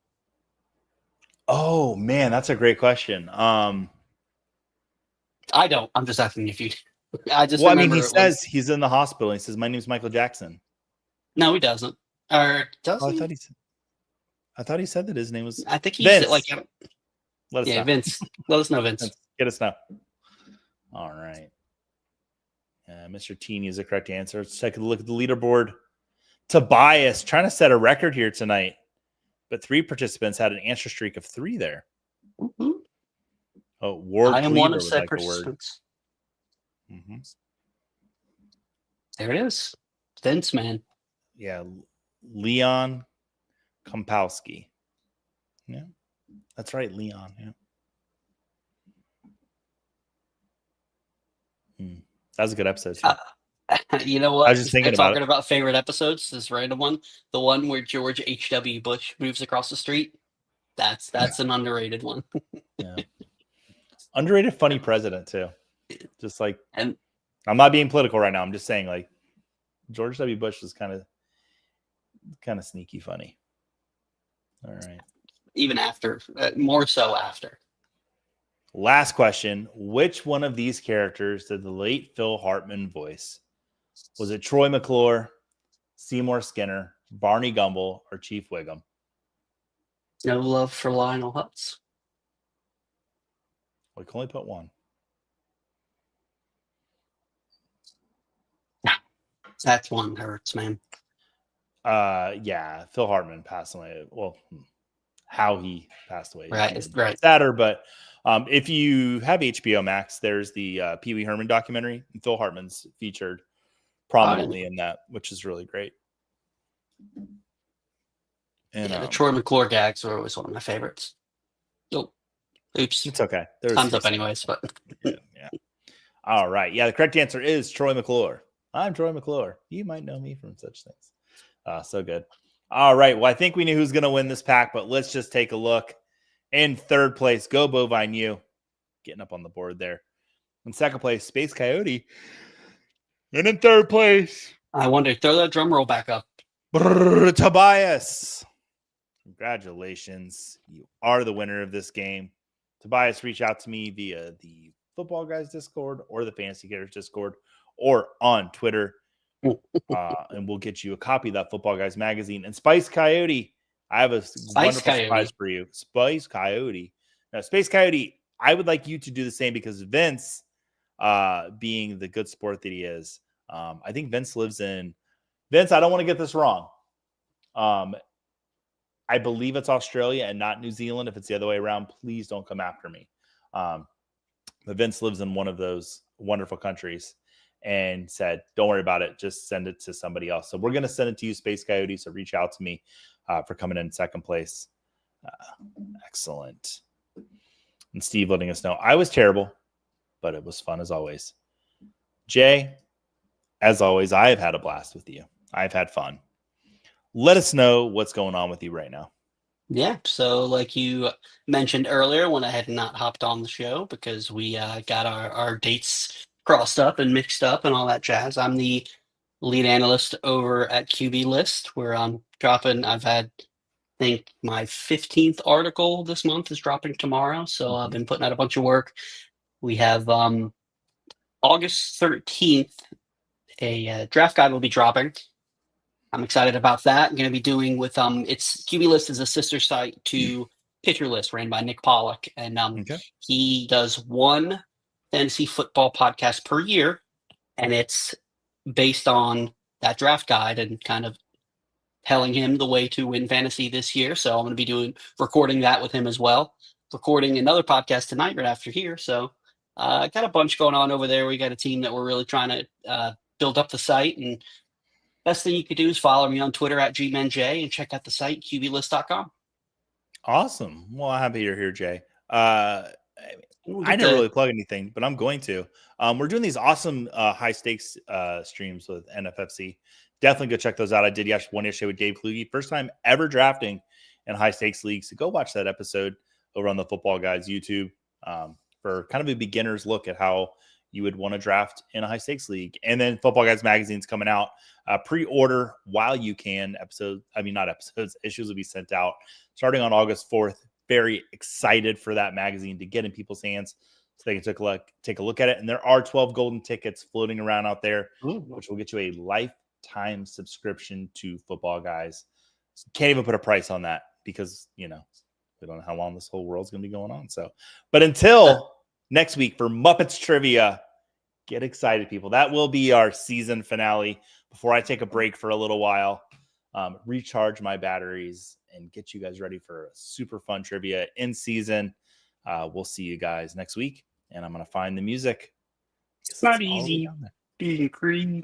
Oh, man, that's a great question. I don't. I'm just asking if you... He says he's in the hospital. He says, "My name's Michael Jackson." No, he doesn't. Or does he? I thought he said that his name was... I think he Vince. said like... Let us know. Vince. Let us know, Vince. Get us know. All right. Mr. Teeny is the correct answer. Let's take a look at the leaderboard. Tobias trying to set a record here tonight, but 3 participants had an answer streak of 3 there. Mm-hmm. Oh, Ward I am Cleaver one of would said like the word. participants. Mm-hmm. There it is. Vince, man. Yeah, Leon Kompowski. Yeah, that's right, Leon. Yeah. That was a good episode, too. You know what? I was just thinking about talking about favorite episodes. This random one, the one where George H.W. Bush moves across the street. That's an underrated one. Yeah. Underrated, funny president too. Just like, and I'm not being political right now. I'm just saying, like, George W. Bush was kind of sneaky funny. All right. Even after, more so after. Last question. Which one of these characters did the late Phil Hartman voice? Was it Troy McClure, Seymour Skinner, Barney Gumble, or Chief Wiggum? No love for Lionel Hutz. We can only put one. That's one hurts, man. Yeah, Phil Hartman passed away. Well, how he passed away. Right. Sadder, but if you have HBO Max, there's the Pee Wee Herman documentary, and Phil Hartman's featured prominently in that, which is really great. And the Troy McClure gags were always one of my favorites. Oh, oops. It's okay. Time's up anyways, but yeah. All right. Yeah, the correct answer is Troy McClure. I'm Troy McClure. You might know me from such things. So good. All right. Well, I think we knew who's going to win this pack, but let's just take a look. In third place, Go Bovine U. Getting up on the board there. In second place, Space Coyote. And in third place, I wonder, throw that drum roll back up. Tobias. Congratulations. You are the winner of this game. Tobias, reach out to me via the Football Guys Discord or the fantasycares Discord or on Twitter. And we'll get you a copy of that Football Guys magazine. And Spice Coyote, I have a wonderful surprise for you. Spice Coyote. Now, Space Coyote, I would like you to do the same because Vince, being the good sport that he is, I think Vince lives in... Vince, I don't want to get this wrong. I believe it's Australia and not New Zealand. If it's the other way around, please don't come after me. But Vince lives in one of those wonderful countries and said, don't worry about it. Just send it to somebody else. So we're going to send it to you, Space Coyote. So reach out to me for coming in second place. Excellent. And Steve letting us know I was terrible, but it was fun as always. Jay, as always, I have had a blast with you. I've had fun. Let us know what's going on with you right now. Yeah, so like you mentioned earlier, when I had not hopped on the show because we got our dates crossed up and mixed up and all that jazz. I'm the lead analyst over at QB List, where I'm dropping. I've had, I think, my 15th article this month is dropping tomorrow, so I've been putting out a bunch of work. We have August 13th, a draft guide will be dropping. I'm excited about that. I'm going to be doing with it's QB List is a sister site to Pitcher List, ran by Nick Pollock, and he does one fantasy football podcast per year, and it's based on that draft guide and kind of telling him the way to win fantasy this year. So I'm going to be recording that with him as well. Recording another podcast tonight right after here. So got a bunch going on over there. We got a team that we're really trying to build up the site, and best thing you could do is follow me on Twitter at gmanj and check out the site, qblist.com. Awesome. Well, I'm happy you're here, Jay. I didn't really plug anything, but I'm going to. We're doing these awesome high stakes streams with NFFC. Definitely go check those out. I did one yesterday with Gabe Kluge. First time ever drafting in high stakes leagues. So go watch that episode over on the Football Guys YouTube for kind of a beginner's look at how you would want to draft in a high stakes league. And then Football Guys magazine's coming out. Pre-order while you can. Issues will be sent out starting on August 4th. Very excited for that magazine to get in people's hands so they can take a look at it. And there are 12 golden tickets floating around out there, which will get you a lifetime subscription to Football Guys. So can't even put a price on that because, we don't know how long this whole world's going to be going on. So, but until next week for Muppets Trivia, get excited, people. That will be our season finale before I take a break for a little while, recharge my batteries, and get you guys ready for a super fun trivia in season. We'll see you guys next week, and I'm going to find the music. It's not easy being green.